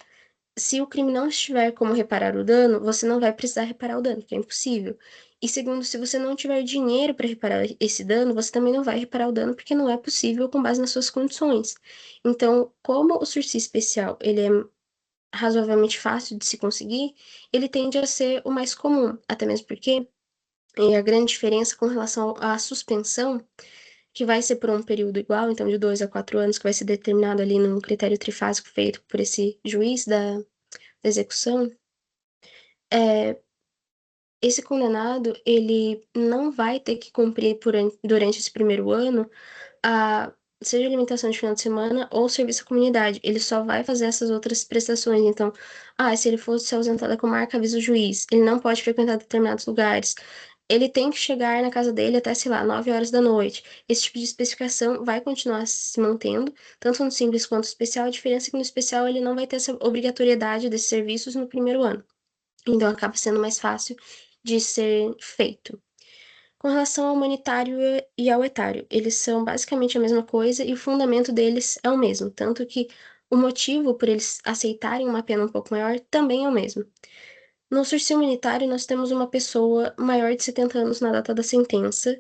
se o crime não estiver como reparar o dano, você não vai precisar reparar o dano, que é impossível. E segundo, se você não tiver dinheiro para reparar esse dano, você também não vai reparar o dano porque não é possível com base nas suas condições. Então, como o sursi especial, ele é razoavelmente fácil de se conseguir, ele tende a ser o mais comum, até mesmo porque a grande diferença com relação à suspensão, que vai ser por um período igual, então de 2 a 4 anos, que vai ser determinado ali num critério trifásico feito por esse juiz da execução, é, esse condenado, ele não vai ter que cumprir durante esse primeiro ano a seja alimentação de final de semana ou serviço à comunidade. Ele só vai fazer essas outras prestações. Então, se ele for se ausentar da comarca, avisa o juiz. Ele não pode frequentar determinados lugares. Ele tem que chegar na casa dele até, sei lá, 9 horas da noite. Esse tipo de especificação vai continuar se mantendo, tanto no simples quanto no especial. A diferença é que no especial ele não vai ter essa obrigatoriedade desses serviços no primeiro ano. Então acaba sendo mais fácil de ser feito. Com relação ao humanitário e ao etário, eles são basicamente a mesma coisa e o fundamento deles é o mesmo, tanto que o motivo por eles aceitarem uma pena um pouco maior também é o mesmo. No sursi humanitário, nós temos uma pessoa maior de 70 anos na data da sentença.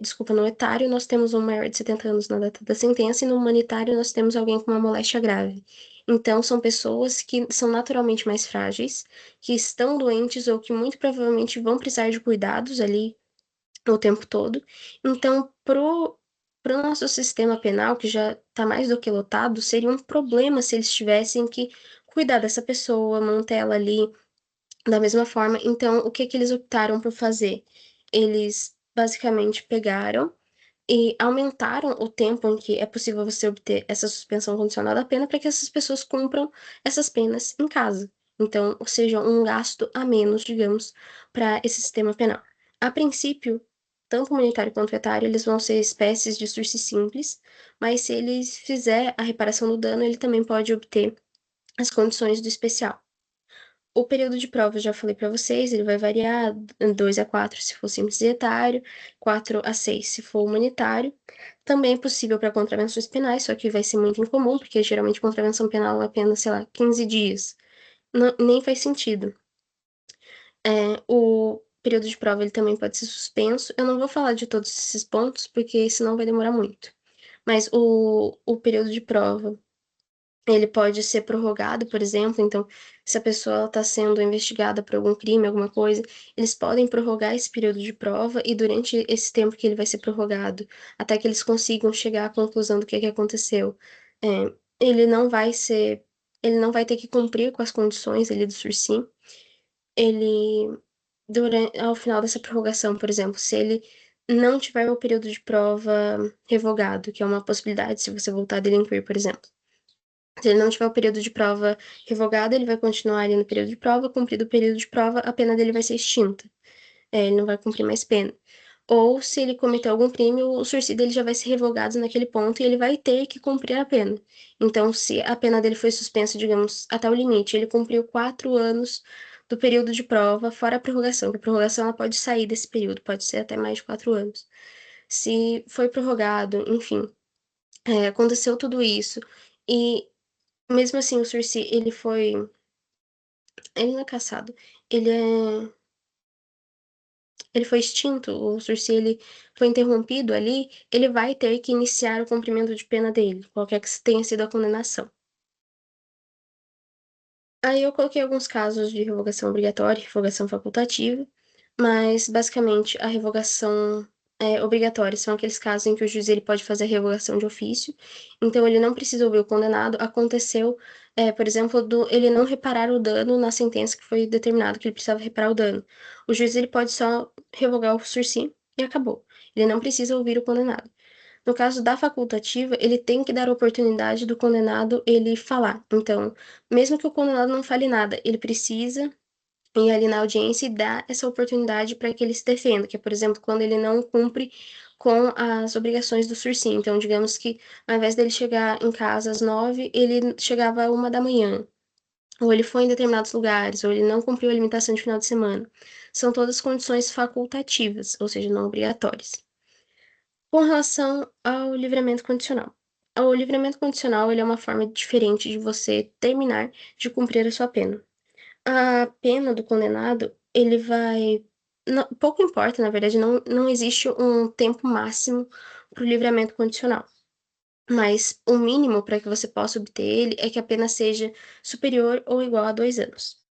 Desculpa, no etário nós temos um maior de 70 anos na data da sentença e no humanitário nós temos alguém com uma moléstia grave. Então, são pessoas que são naturalmente mais frágeis, que estão doentes ou que muito provavelmente vão precisar de cuidados ali o tempo todo. Então, pro nosso sistema penal, que já está mais do que lotado, seria um problema se eles tivessem que cuidar dessa pessoa, manter ela ali da mesma forma. Então, o que que eles optaram por fazer? Eles basicamente pegaram e aumentaram o tempo em que é possível você obter essa suspensão condicional da pena para que essas pessoas cumpram essas penas em casa. Então, ou seja, um gasto a menos, digamos, para esse sistema penal. A princípio, tanto humanitário quanto etário, eles vão ser espécies de sursi simples, mas se ele fizer a reparação do dano, ele também pode obter as condições do especial. O período de prova, eu já falei para vocês, ele vai variar 2 a 4 se for simples e etário, 4 a 6 se for humanitário. Também é possível para contravenções penais, só que vai ser muito incomum, porque geralmente contravenção penal é apenas, sei lá, 15 dias. Nem faz sentido. O período de prova ele também pode ser suspenso. Eu não vou falar de todos esses pontos, porque senão vai demorar muito. Mas o período de prova ele pode ser prorrogado, por exemplo, então, se a pessoa está sendo investigada por algum crime, alguma coisa, eles podem prorrogar esse período de prova e durante esse tempo que ele vai ser prorrogado, até que eles consigam chegar à conclusão do que aconteceu, é, ele não vai ser, ele não vai ter que cumprir com as condições ali do sursi, ele, ao final dessa prorrogação, por exemplo, se ele não tiver o período de prova revogado, que é uma possibilidade se você voltar a delinquir, por exemplo. Se ele não tiver o período de prova revogado, ele vai continuar ali no período de prova. Cumprido o período de prova, a pena dele vai ser extinta. Ele não vai cumprir mais pena. Ou se ele cometer algum crime, o sursi dele já vai ser revogado naquele ponto e ele vai ter que cumprir a pena. Então, se a pena dele foi suspensa, digamos, até o limite, ele cumpriu 4 anos do período de prova, fora a prorrogação, que a prorrogação ela pode sair desse período, pode ser até mais de 4 anos. Se foi prorrogado, enfim, aconteceu tudo isso. E mesmo assim, o Cersei, ele foi. Ele não é caçado. Ele é. Ele foi extinto. O Cersei, ele foi interrompido ali. Ele vai ter que iniciar o cumprimento de pena dele, qualquer que tenha sido a condenação. Aí eu coloquei alguns casos de revogação obrigatória e revogação facultativa, mas basicamente a revogação obrigatória são aqueles casos em que o juiz ele pode fazer a revogação de ofício, então ele não precisa ouvir o condenado. Aconteceu, por exemplo, ele não reparar o dano na sentença que foi determinado que ele precisava reparar o dano. O juiz ele pode só revogar o sursi e acabou. Ele não precisa ouvir o condenado. No caso da facultativa, ele tem que dar a oportunidade do condenado ele falar. Então, mesmo que o condenado não fale nada, ele precisa ir ali na audiência e dar essa oportunidade para que ele se defenda, que é, por exemplo, quando ele não cumpre com as obrigações do sursim. Então, digamos que ao invés dele chegar em casa às 9, ele chegava à 1 da manhã, ou ele foi em determinados lugares, ou ele não cumpriu a limitação de final de semana. São todas condições facultativas, ou seja, não obrigatórias. Com relação ao livramento condicional. O livramento condicional ele é uma forma diferente de você terminar de cumprir a sua pena. A pena do condenado, ele vai. Pouco importa, na verdade, não existe um tempo máximo para o livramento condicional. Mas o mínimo para que você possa obter ele é que a pena seja superior ou igual a 2 anos.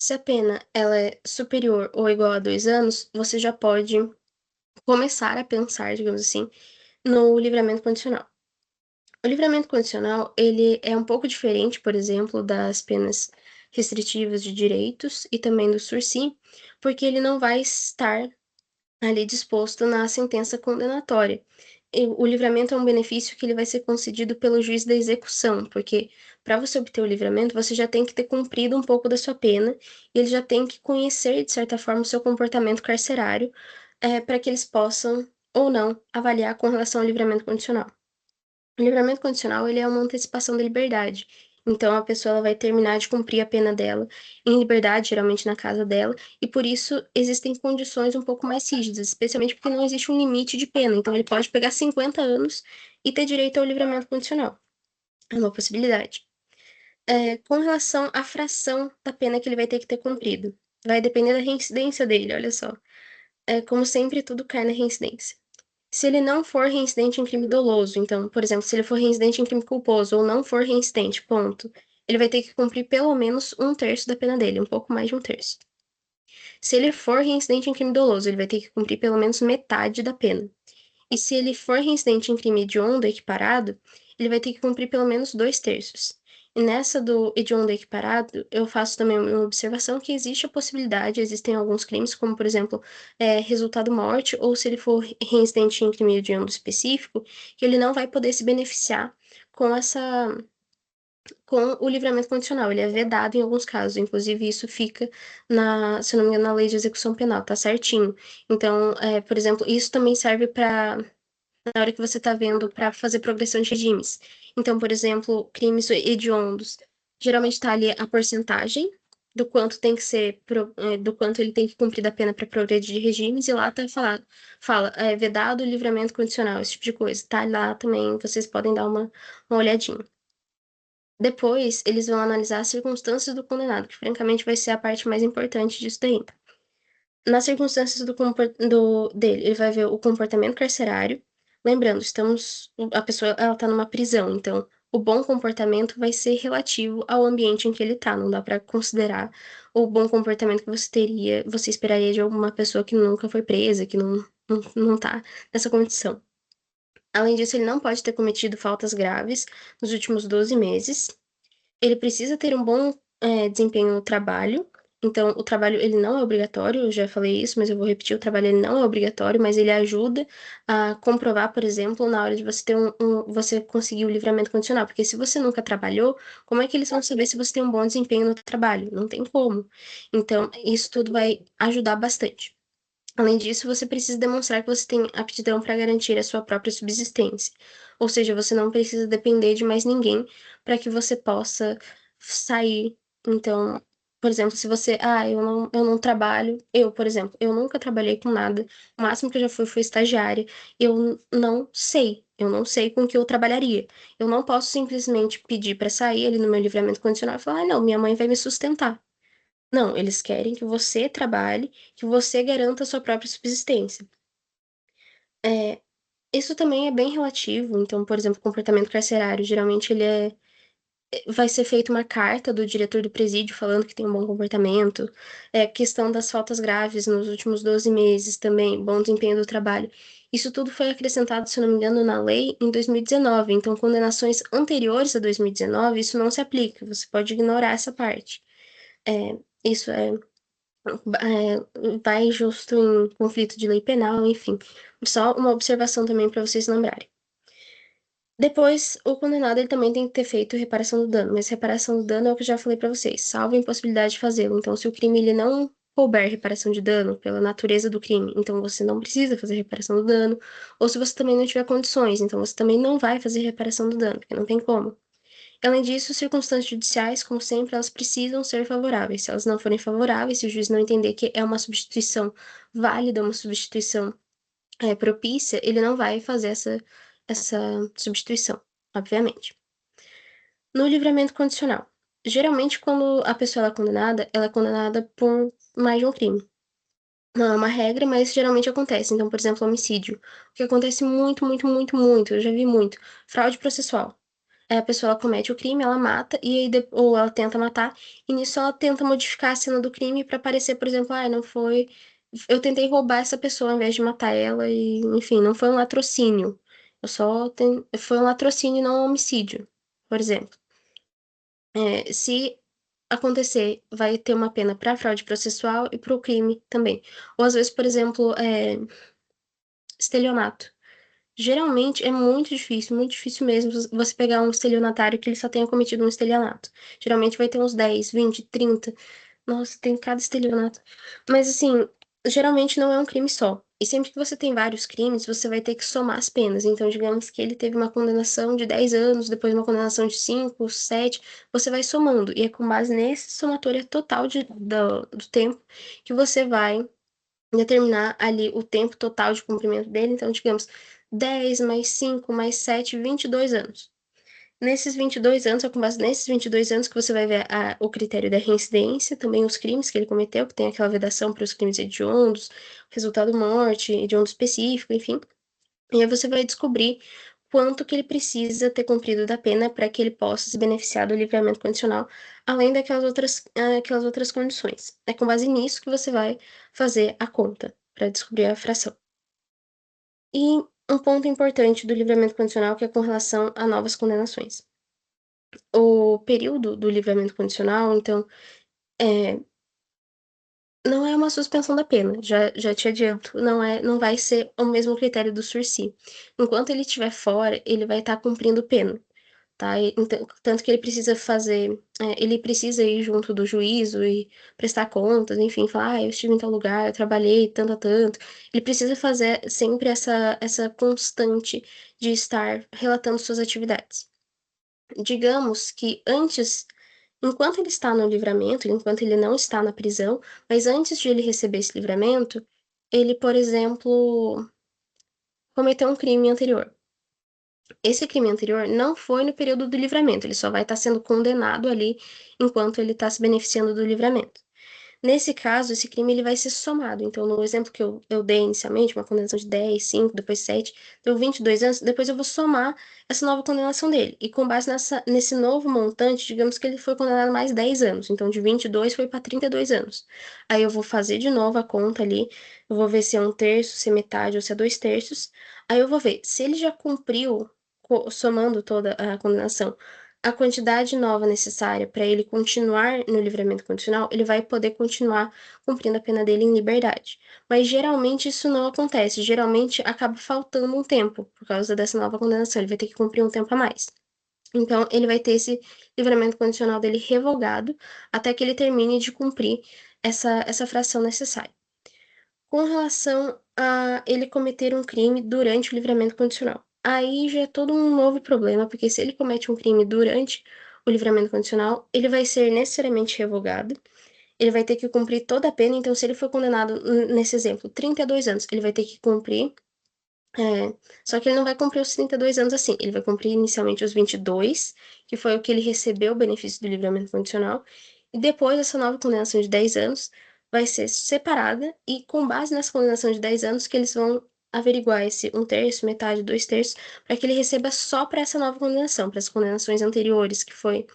Se a pena ela é superior ou igual a 2 anos, você já pode começar a pensar, digamos assim, no livramento condicional. O livramento condicional, ele é um pouco diferente, por exemplo, das penas restritivas de direitos e também do sursi, porque ele não vai estar ali disposto na sentença condenatória. O livramento é um benefício que ele vai ser concedido pelo juiz da execução, porque para você obter o livramento, você já tem que ter cumprido um pouco da sua pena, e ele já tem que conhecer, de certa forma, o seu comportamento carcerário, para que eles possam ou não avaliar com relação ao livramento condicional. O livramento condicional, ele é uma antecipação da liberdade. Então, a pessoa ela vai terminar de cumprir a pena dela em liberdade, geralmente na casa dela, e por isso existem condições um pouco mais rígidas, especialmente porque não existe um limite de pena. Então, ele pode pegar 50 anos e ter direito ao livramento condicional. É uma possibilidade. Com relação à fração da pena que ele vai ter que ter cumprido, vai depender da reincidência dele, olha só. Como sempre, tudo cai na reincidência. Se ele não for reincidente em crime doloso, então, por exemplo, se ele for reincidente em crime culposo ou não for reincidente, ponto, ele vai ter que cumprir pelo menos 1/3 da pena dele, um pouco mais de 1/3. Se ele for reincidente em crime doloso, ele vai ter que cumprir pelo menos metade da pena. E se ele for reincidente em crime hediondo equiparado, ele vai ter que cumprir pelo menos 2/3. E nessa do hediondo equiparado, eu faço também uma observação que existe a possibilidade, existem alguns crimes, como por exemplo, resultado morte, ou se ele for reincidente em crime hediondo específico, que ele não vai poder se beneficiar com com o livramento condicional. Ele é vedado em alguns casos, inclusive isso fica se eu não me engano, na lei de execução penal, tá certinho. Então, por exemplo, isso também serve para na hora que você está vendo para fazer progressão de regimes. Então, por exemplo, crimes hediondos, geralmente está ali a porcentagem do quanto tem que ser, do quanto ele tem que cumprir da pena para progredir de regimes, e lá tá falado, fala, vedado livramento condicional, esse tipo de coisa. Tá lá também, vocês podem dar uma olhadinha. Depois, eles vão analisar as circunstâncias do condenado, que francamente vai ser a parte mais importante disso daí. Nas circunstâncias dele, ele vai ver o comportamento carcerário. Lembrando, a pessoa ela tá numa prisão, então o bom comportamento vai ser relativo ao ambiente em que ele tá. Não dá para considerar o bom comportamento que você esperaria de alguma pessoa que nunca foi presa, que não tá nessa condição. Além disso, ele não pode ter cometido faltas graves nos últimos 12 meses. Ele precisa ter um bom desempenho no trabalho. Então, o trabalho ele não é obrigatório, eu já falei isso, mas eu vou repetir, o trabalho ele não é obrigatório, mas ele ajuda a comprovar, por exemplo, na hora de você ter você conseguir o livramento condicional, porque se você nunca trabalhou, como é que eles vão saber se você tem um bom desempenho no trabalho? Não tem como. Então, isso tudo vai ajudar bastante. Além disso, você precisa demonstrar que você tem aptidão para garantir a sua própria subsistência. Ou seja, você não precisa depender de mais ninguém para que você possa sair. Então, por exemplo, se você, eu não trabalho, por exemplo, eu nunca trabalhei com nada. O máximo que eu já fui foi estagiária. Eu não sei com que eu trabalharia. Eu não posso simplesmente pedir para sair ali no meu livramento condicional e falar, não, minha mãe vai me sustentar. Não, eles querem que você trabalhe, que você garanta a sua própria subsistência. É, isso também é bem relativo. Então, por exemplo, comportamento carcerário, geralmente vai ser feita uma carta do diretor do presídio falando que tem um bom comportamento. Questão das faltas graves nos últimos 12 meses também, bom desempenho do trabalho. Isso tudo foi acrescentado, se eu não me engano, na lei em 2019. Então, condenações anteriores a 2019, isso não se aplica. Você pode ignorar essa parte. Isso vai justo em conflito de lei penal, enfim. Só uma observação também para vocês lembrarem. Depois, o condenado ele também tem que ter feito reparação do dano, mas reparação do dano é o que eu já falei para vocês, salvo a impossibilidade de fazê-lo. Então, se o crime ele não couber reparação de dano pela natureza do crime, então você não precisa fazer reparação do dano, ou se você também não tiver condições, então você também não vai fazer reparação do dano, porque não tem como. Além disso, circunstâncias judiciais, como sempre, elas precisam ser favoráveis. Se elas não forem favoráveis, se o juiz não entender que é uma substituição válida, uma substituição propícia, ele não vai fazer essa substituição, obviamente. No livramento condicional. Geralmente, quando a pessoa ela é condenada por mais de um crime. Não é uma regra, mas geralmente acontece. Então, por exemplo, homicídio. O que acontece muito, muito, muito, muito, eu já vi muito. Fraude processual. A pessoa ela comete o crime, ela mata, e aí, ou ela tenta matar, e nisso ela tenta modificar a cena do crime para parecer, por exemplo, não foi. Eu tentei roubar essa pessoa ao invés de matar ela, e, enfim, não foi um latrocínio. Foi um latrocínio e não um homicídio, por exemplo. Se acontecer, vai ter uma pena para fraude processual e para o crime também. Ou às vezes, por exemplo, estelionato. Geralmente é muito difícil mesmo você pegar um estelionatário que ele só tenha cometido um estelionato. Geralmente vai ter uns 10, 20, 30. Nossa, tem cada estelionato. Mas assim, geralmente não é um crime só. E sempre que você tem vários crimes, você vai ter que somar as penas. Então, digamos que ele teve uma condenação de 10 anos, depois uma condenação de 5, 7, você vai somando. E é com base nesse somatório total do tempo que você vai determinar ali o tempo total de cumprimento dele. Então, digamos, 10 mais 5 mais 7, 22 anos. Nesses 22 anos, é com base nesses 22 anos que você vai ver o critério da reincidência, também os crimes que ele cometeu, que tem aquela vedação para os crimes hediondos, resultado morte, hediondo específico, enfim. E aí você vai descobrir quanto que ele precisa ter cumprido da pena para que ele possa se beneficiar do livramento condicional, além aquelas outras condições. É com base nisso que você vai fazer a conta para descobrir a fração. E um ponto importante do livramento condicional que é com relação a novas condenações. O período do livramento condicional, então, é, não é uma suspensão da pena, já te adianto, não vai ser o mesmo critério do sursi. Enquanto ele estiver fora, ele vai estar cumprindo pena, tá? Então, tanto que ele precisa ir junto do juízo e prestar contas, enfim, falar, eu estive em tal lugar, eu trabalhei tanto a tanto. Ele precisa fazer sempre essa constante de estar relatando suas atividades. Digamos que enquanto ele está no livramento, enquanto ele não está na prisão, mas antes de ele receber esse livramento, ele, por exemplo, cometeu um crime anterior. Esse crime anterior não foi no período do livramento, ele só vai estar sendo condenado ali enquanto ele está se beneficiando do livramento. Nesse caso, esse crime ele vai ser somado. Então, no exemplo que eu dei inicialmente, uma condenação de 10, 5, depois 7, deu 22 anos, depois eu vou somar essa nova condenação dele. E com base nesse novo montante, digamos que ele foi condenado mais 10 anos. Então, de 22 foi para 32 anos. Aí eu vou fazer de novo a conta ali, eu vou ver se é um terço, se é metade ou se é dois terços. Aí eu vou ver se ele já cumpriu, somando toda a condenação, a quantidade nova necessária para ele continuar no livramento condicional, ele vai poder continuar cumprindo a pena dele em liberdade. Mas geralmente isso não acontece, geralmente acaba faltando um tempo por causa dessa nova condenação, ele vai ter que cumprir um tempo a mais. Então, ele vai ter esse livramento condicional dele revogado até que ele termine de cumprir essa fração necessária. Com relação a ele cometer um crime durante o livramento condicional. Aí já é todo um novo problema, porque se ele comete um crime durante o livramento condicional, ele vai ser necessariamente revogado, ele vai ter que cumprir toda a pena, então se ele for condenado, nesse exemplo, 32 anos, ele vai ter que cumprir, só que ele não vai cumprir os 32 anos assim, ele vai cumprir inicialmente os 22, que foi o que ele recebeu o benefício do livramento condicional, e depois essa nova condenação de 10 anos vai ser separada, e com base nessa condenação de 10 anos que eles vão averiguar esse um terço, metade, dois terços, para que ele receba só para essa nova condenação, para as condenações anteriores, que foi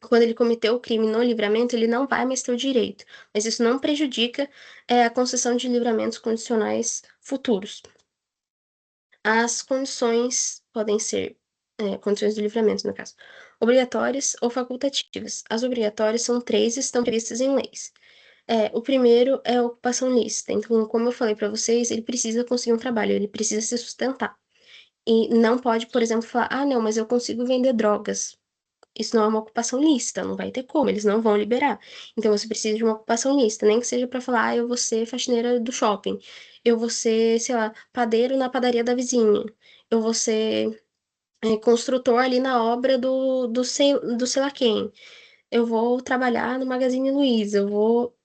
quando ele cometeu o crime no livramento, ele não vai mais ter o direito. Mas isso não prejudica, a concessão de livramentos condicionais futuros. As condições podem ser, condições do livramento, no caso, obrigatórias ou facultativas. As obrigatórias são três e estão previstas em leis. O primeiro é a ocupação lícita. Então, como eu falei para vocês, ele precisa conseguir um trabalho, ele precisa se sustentar. E não pode, por exemplo, falar: ah, não, mas eu consigo vender drogas. Isso não é uma ocupação lícita, não vai ter como, eles não vão liberar. Então você precisa de uma ocupação lícita, nem que seja para falar: ah, eu vou ser faxineira do shopping, eu vou ser, sei lá, padeiro na padaria da vizinha, eu vou ser construtor ali na obra do sei lá quem, eu vou trabalhar no Magazine Luiza, eu vou.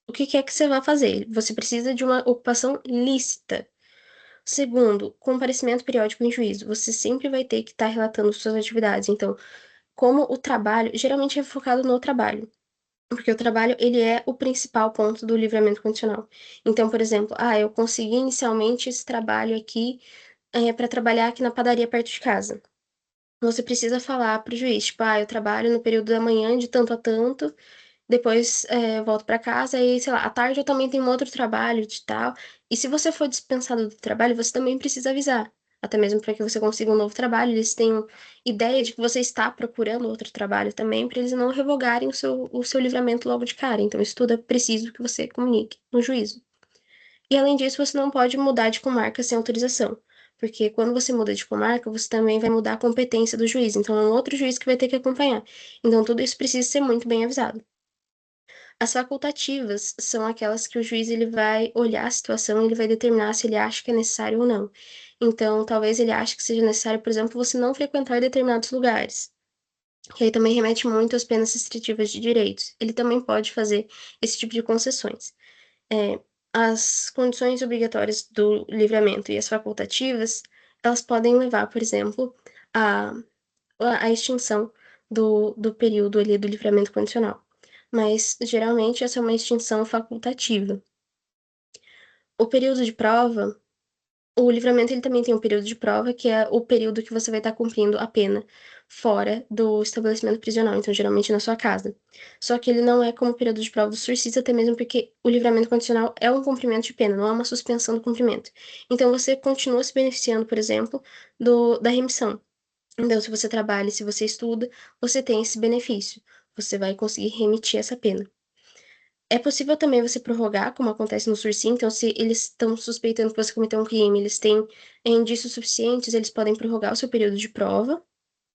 O que quer que você vá fazer? Você precisa de uma ocupação lícita. Segundo, comparecimento periódico em juízo. Você sempre vai ter que estar relatando suas atividades. Então, como o trabalho geralmente é focado no trabalho, porque o trabalho ele é o principal ponto do livramento condicional. Então, por exemplo, eu consegui inicialmente esse trabalho aqui para trabalhar aqui na padaria perto de casa. Você precisa falar para o juiz, tipo, eu trabalho no período da manhã de tanto a tanto, depois volto para casa e, sei lá, à tarde eu também tenho um outro trabalho de tal. E se você for dispensado do trabalho, você também precisa avisar. Até mesmo para que você consiga um novo trabalho, eles tenham ideia de que você está procurando outro trabalho também, para eles não revogarem o seu livramento logo de cara. Então, isso tudo é preciso que você comunique no juízo. E além disso, você não pode mudar de comarca sem autorização. Porque quando você muda de comarca, você também vai mudar a competência do juiz. Então, é um outro juiz que vai ter que acompanhar. Então, tudo isso precisa ser muito bem avisado. As facultativas são aquelas que o juiz ele vai olhar a situação e ele vai determinar se ele acha que é necessário ou não. Então, talvez ele ache que seja necessário, por exemplo, você não frequentar determinados lugares. Que aí também remete muito às penas restritivas de direitos. Ele também pode fazer esse tipo de concessões. É, as condições obrigatórias do livramento e as facultativas, elas podem levar, por exemplo, à, à extinção do período ali do livramento condicional. Mas, geralmente, essa é uma extinção facultativa. O período de prova, o livramento ele também tem um período de prova, que é o período que você vai estar cumprindo a pena fora do estabelecimento prisional, então geralmente na sua casa. Só que ele não é como o período de prova do sursis, até mesmo porque o livramento condicional é um cumprimento de pena, não é uma suspensão do cumprimento. Então você continua se beneficiando, por exemplo, da remissão. Então, se você trabalha, se você estuda, você tem esse benefício. Você vai conseguir remitir essa pena. É possível também você prorrogar, como acontece no sursim, então se eles estão suspeitando que você cometeu um crime, eles têm indícios suficientes, eles podem prorrogar o seu período de prova,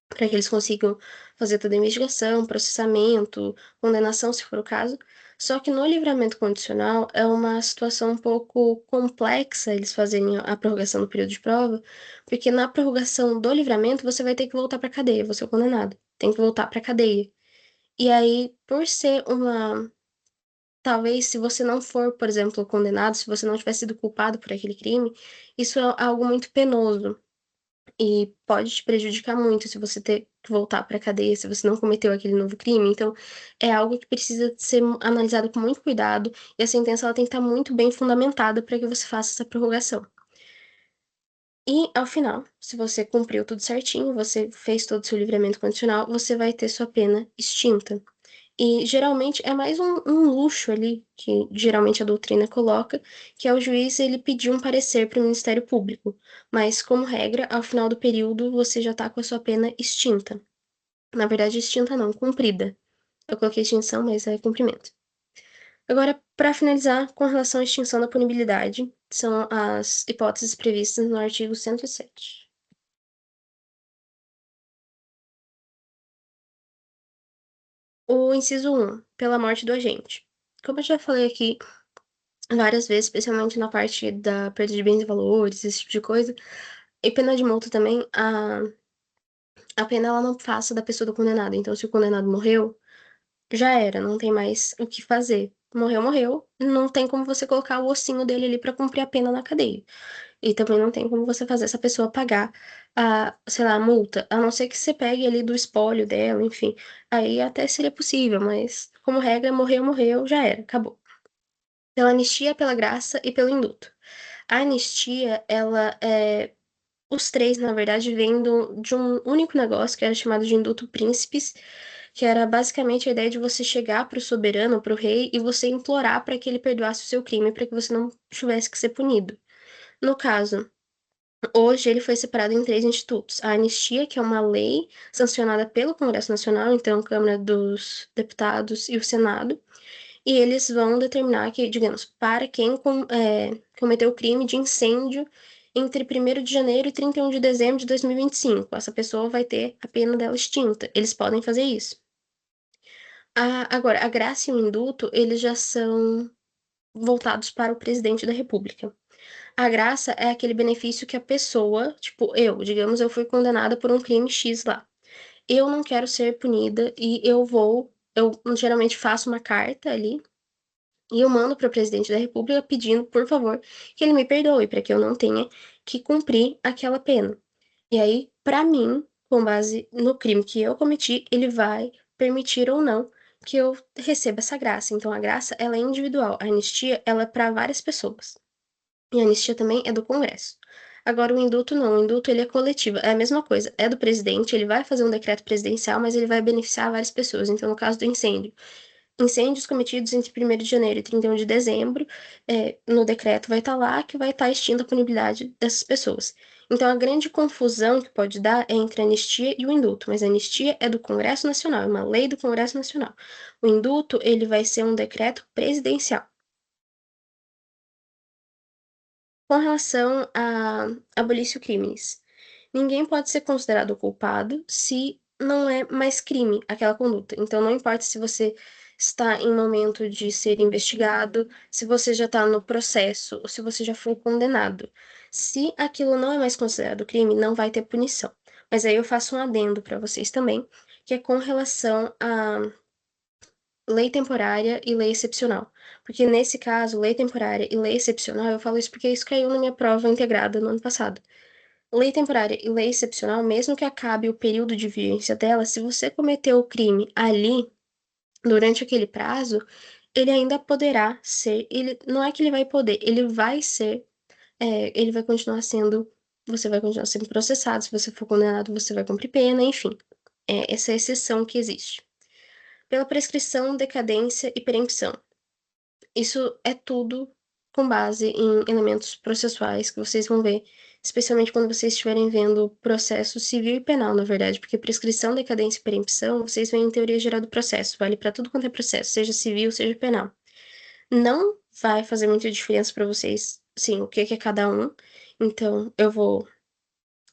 para que eles consigam fazer toda a investigação, processamento, condenação, se for o caso. Só que no livramento condicional é uma situação um pouco complexa eles fazerem a prorrogação do período de prova, porque na prorrogação do livramento você vai ter que voltar para cadeia, você é o condenado, tem que voltar para cadeia. E aí, por ser uma talvez, se você não for, por exemplo, condenado, se você não tiver sido culpado por aquele crime, isso é algo muito penoso e pode te prejudicar muito se você ter que voltar para a cadeia, se você não cometeu aquele novo crime. Então, é algo que precisa ser analisado com muito cuidado e a sentença ela tem que estar muito bem fundamentada para que você faça essa prorrogação. E, ao final, se você cumpriu tudo certinho, você fez todo o seu livramento condicional, você vai ter sua pena extinta. E geralmente é mais um luxo ali, que geralmente a doutrina coloca, que é o juiz ele pedir um parecer para o Ministério Público. Mas, como regra, ao final do período você já está com a sua pena extinta. Na verdade, extinta não, cumprida. Eu coloquei extinção, mas é cumprimento. Agora, para finalizar, com relação à extinção da punibilidade, são as hipóteses previstas no artigo 107. O inciso 1, pela morte do agente. Como eu já falei aqui várias vezes, especialmente na parte da perda de bens e valores, esse tipo de coisa. E pena de multa também, a pena ela não passa da pessoa do condenado. Então, se o condenado morreu, já era, não tem mais o que fazer. Morreu, morreu, não tem como você colocar o ossinho dele ali pra cumprir a pena na cadeia. E também não tem como você fazer essa pessoa pagar sei lá, a multa, a não ser que você pegue ali do espólio dela, enfim. Aí até seria possível, mas como regra, morreu, morreu, já era, acabou. Pela anistia, pela graça e pelo indulto. A anistia, ela é. Os três, na verdade, vêm de um único negócio que era chamado de indulto príncipes, que era basicamente a ideia de você chegar para o soberano, para o rei, e você implorar para que ele perdoasse o seu crime, para que você não tivesse que ser punido. No caso, hoje ele foi separado em três institutos. A anistia, que é uma lei sancionada pelo Congresso Nacional, então a Câmara dos Deputados e o Senado, e eles vão determinar que, digamos, para quem cometeu o crime de incêndio entre 1º de janeiro e 31 de dezembro de 2025, essa pessoa vai ter a pena dela extinta. Eles podem fazer isso. Agora, a graça e o indulto, eles já são voltados para o presidente da República. A graça é aquele benefício que a pessoa, tipo, digamos, eu fui condenada por um crime X lá. Eu não quero ser punida e eu geralmente faço uma carta ali e eu mando para o presidente da República pedindo, por favor, que ele me perdoe, para que eu não tenha que cumprir aquela pena. E aí, para mim, com base no crime que eu cometi, ele vai permitir ou não que eu receba essa graça. Então, a graça, ela é individual. A anistia, ela é para várias pessoas. E a anistia também é do Congresso. Agora, o indulto não. O indulto, ele é coletivo. É a mesma coisa. É do presidente, ele vai fazer um decreto presidencial, mas ele vai beneficiar várias pessoas. Então, no caso do incêndio, incêndios cometidos entre 1º de janeiro e 31 de dezembro, no decreto vai estar lá que vai estar extinta a punibilidade dessas pessoas. Então, a grande confusão que pode dar é entre a anistia e o indulto, mas a anistia é do Congresso Nacional, é uma lei do Congresso Nacional. O indulto, ele vai ser um decreto presidencial. Com relação a abolício crimes, ninguém pode ser considerado culpado se não é mais crime aquela conduta. Então, não importa se você está em momento de ser investigado, se você já está no processo, ou se você já foi condenado. Se aquilo não é mais considerado crime, não vai ter punição. Mas aí eu faço um adendo para vocês também, que é com relação a lei temporária e lei excepcional. Porque nesse caso, lei temporária e lei excepcional, eu falo isso porque isso caiu na minha prova integrada no ano passado. Lei temporária e lei excepcional, mesmo que acabe o período de vigência dela, se você cometeu o crime ali, durante aquele prazo, ele ainda poderá ser, ele, não é que ele vai poder, ele vai ser, ele vai continuar sendo, você vai continuar sendo processado, se você for condenado, você vai cumprir pena, enfim. É essa exceção que existe. Pela prescrição, decadência e perempção. Isso é tudo com base em elementos processuais que vocês vão ver, especialmente quando vocês estiverem vendo processo civil e penal, na verdade, porque prescrição, decadência e perempção, vocês veem em teoria geral do processo, vale para tudo quanto é processo, seja civil, seja penal. Não vai fazer muita diferença para vocês, sim, o que é cada um, então eu vou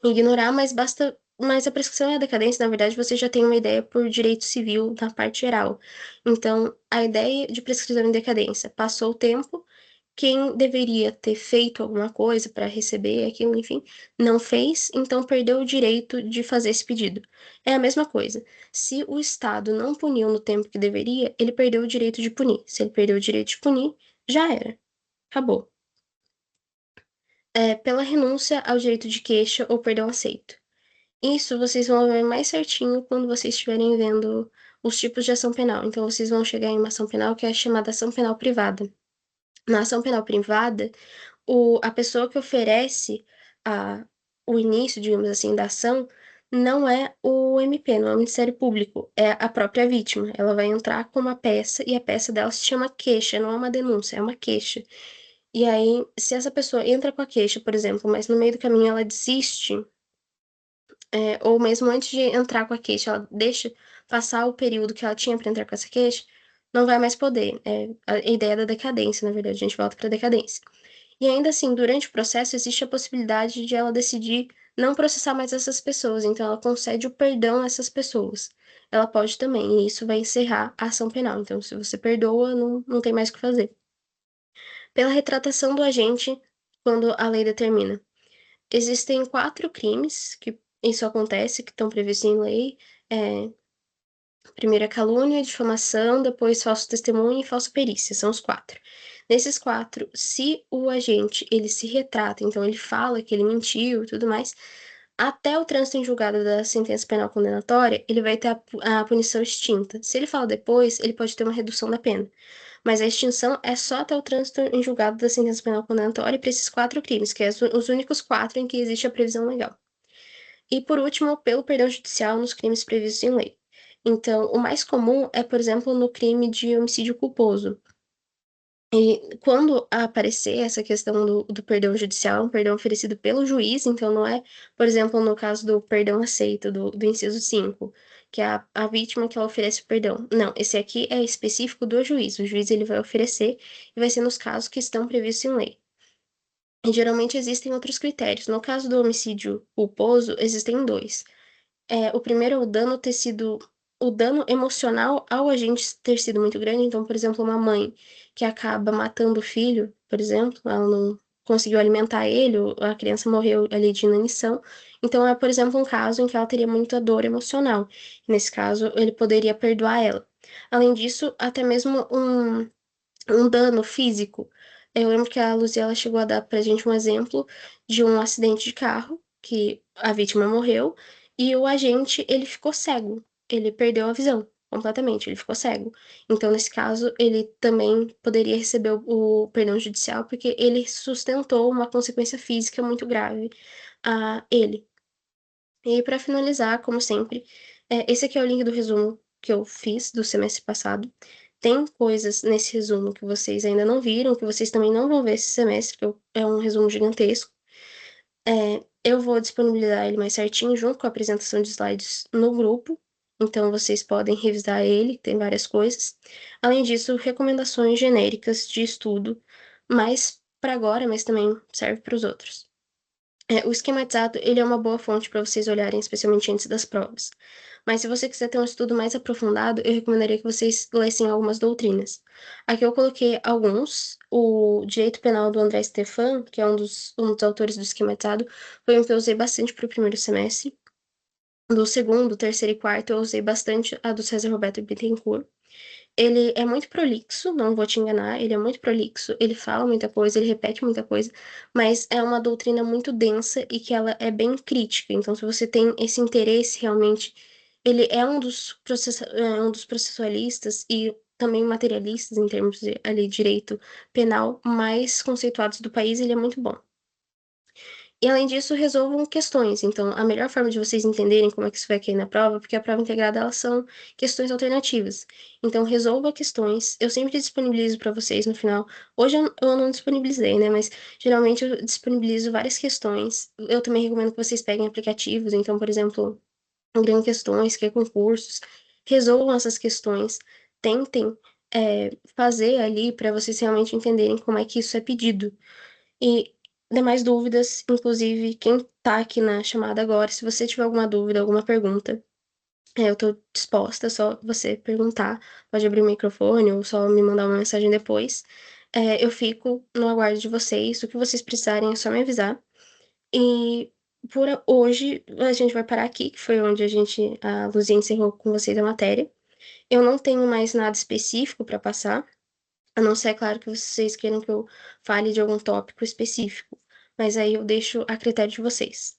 ignorar, mas basta. Mas a prescrição e a decadência, na verdade, você já tem uma ideia por direito civil na parte geral. Então, a ideia de prescrição e decadência passou o tempo, quem deveria ter feito alguma coisa para receber aquilo, enfim, não fez, então perdeu o direito de fazer esse pedido. É a mesma coisa. Se o Estado não puniu no tempo que deveria, ele perdeu o direito de punir. Se ele perdeu o direito de punir, já era. Acabou. Pela renúncia ao direito de queixa ou perdão aceito. Isso vocês vão ver mais certinho quando vocês estiverem vendo os tipos de ação penal. Então, vocês vão chegar em uma ação penal que é chamada ação penal privada. Na ação penal privada, a pessoa que oferece a, o início, digamos assim, da ação não é o MP, não é o Ministério Público, é a própria vítima. Ela vai entrar com uma peça e a peça dela se chama queixa, não é uma denúncia, é uma queixa. E aí, se essa pessoa entra com a queixa, por exemplo, mas no meio do caminho ela desiste, ou mesmo antes de entrar com a queixa, ela deixa passar o período que ela tinha para entrar com essa queixa, não vai mais poder. É a ideia da decadência, na verdade, a gente volta para a decadência. E ainda assim, durante o processo, existe a possibilidade de ela decidir não processar mais essas pessoas, então ela concede o perdão a essas pessoas. Ela pode também, e isso vai encerrar a ação penal. Então, se você perdoa, não tem mais o que fazer. Pela retratação do agente, quando a lei determina. Existem 4 crimes que isso acontece, que estão previstos em lei. É, primeiro é calúnia, difamação, depois falso testemunho e falsa perícia. São os 4. Nesses 4, se o agente ele se retrata, então ele fala que ele mentiu e tudo mais, até o trânsito em julgado da sentença penal condenatória, ele vai ter a punição extinta. Se ele fala depois, ele pode ter uma redução da pena. Mas a extinção é só até o trânsito em julgado da sentença penal condenatória para esses 4 crimes, que é os únicos 4 em que existe a previsão legal. E por último, pelo perdão judicial nos crimes previstos em lei. Então, o mais comum é, por exemplo, no crime de homicídio culposo. E quando aparecer essa questão do perdão judicial, um perdão oferecido pelo juiz, então não é, por exemplo, no caso do perdão aceito, do inciso 5, que é a vítima que ela oferece o perdão. Não, esse aqui é específico do juiz. O juiz ele vai oferecer e vai ser nos casos que estão previstos em lei. E geralmente existem outros critérios. No caso do homicídio culposo, existem dois. O primeiro é o dano ter sido. O dano emocional ao agente ter sido muito grande. Então, por exemplo, uma mãe que acaba matando o filho, por exemplo, ela não conseguiu alimentar ele, ou a criança morreu ali de inanição. Então, é, por exemplo, um caso em que ela teria muita dor emocional. Nesse caso, ele poderia perdoar ela. Além disso, até mesmo um dano físico. Eu lembro que a Luziela chegou a dar pra gente um exemplo de um acidente de carro, que a vítima morreu, e o agente, ele ficou cego. Ele perdeu a visão completamente, ele ficou cego. Então, nesse caso, ele também poderia receber o perdão judicial, porque ele sustentou uma consequência física muito grave a ele. E para finalizar, como sempre, esse aqui é o link do resumo que eu fiz do semestre passado. Tem coisas nesse resumo que vocês ainda não viram, que vocês também não vão ver esse semestre, que é um resumo gigantesco. Eu vou disponibilizar ele mais certinho, junto com a apresentação de slides no grupo. Então, vocês podem revisar ele, tem várias coisas. Além disso, recomendações genéricas de estudo, mais para agora, mas também serve para os outros. O esquematizado, ele é uma boa fonte para vocês olharem, especialmente antes das provas. Mas se você quiser ter um estudo mais aprofundado, eu recomendaria que vocês lessem algumas doutrinas. Aqui eu coloquei alguns. O Direito Penal do André Stefan, que é um dos autores do esquematizado, foi um que eu usei bastante para o primeiro semestre. Do segundo, terceiro e quarto, eu usei bastante a do César Roberto Bittencourt. Ele é muito prolixo, não vou te enganar, ele é muito prolixo, ele fala muita coisa, ele repete muita coisa, mas é uma doutrina muito densa e que ela é bem crítica. Então, se você tem esse interesse realmente, ele é um dos processualistas e também materialistas em termos de ali, direito penal mais conceituados do país, ele é muito bom. E além disso, resolvam questões. Então, a melhor forma de vocês entenderem como é que isso vai cair na prova, porque a prova integrada, elas são questões alternativas. Então, resolva questões. Eu sempre disponibilizo para vocês no final. Hoje eu não disponibilizei, né? Mas geralmente eu disponibilizo várias questões. Eu também recomendo que vocês peguem aplicativos. Então, por exemplo, Grande Questões, que é concursos. Resolvam essas questões. Tentem, fazer ali para vocês realmente entenderem como é que isso é pedido. E demais dúvidas, inclusive quem tá aqui na chamada agora, se você tiver alguma dúvida, alguma pergunta, eu tô disposta, é só você perguntar, pode abrir o microfone ou só me mandar uma mensagem depois. Eu fico no aguardo de vocês, o que vocês precisarem é só me avisar. E por hoje a gente vai parar aqui, que foi onde a Luzia encerrou com vocês a matéria. Eu não tenho mais nada específico para passar. A não ser, é claro, que vocês queiram que eu fale de algum tópico específico. Mas aí eu deixo a critério de vocês.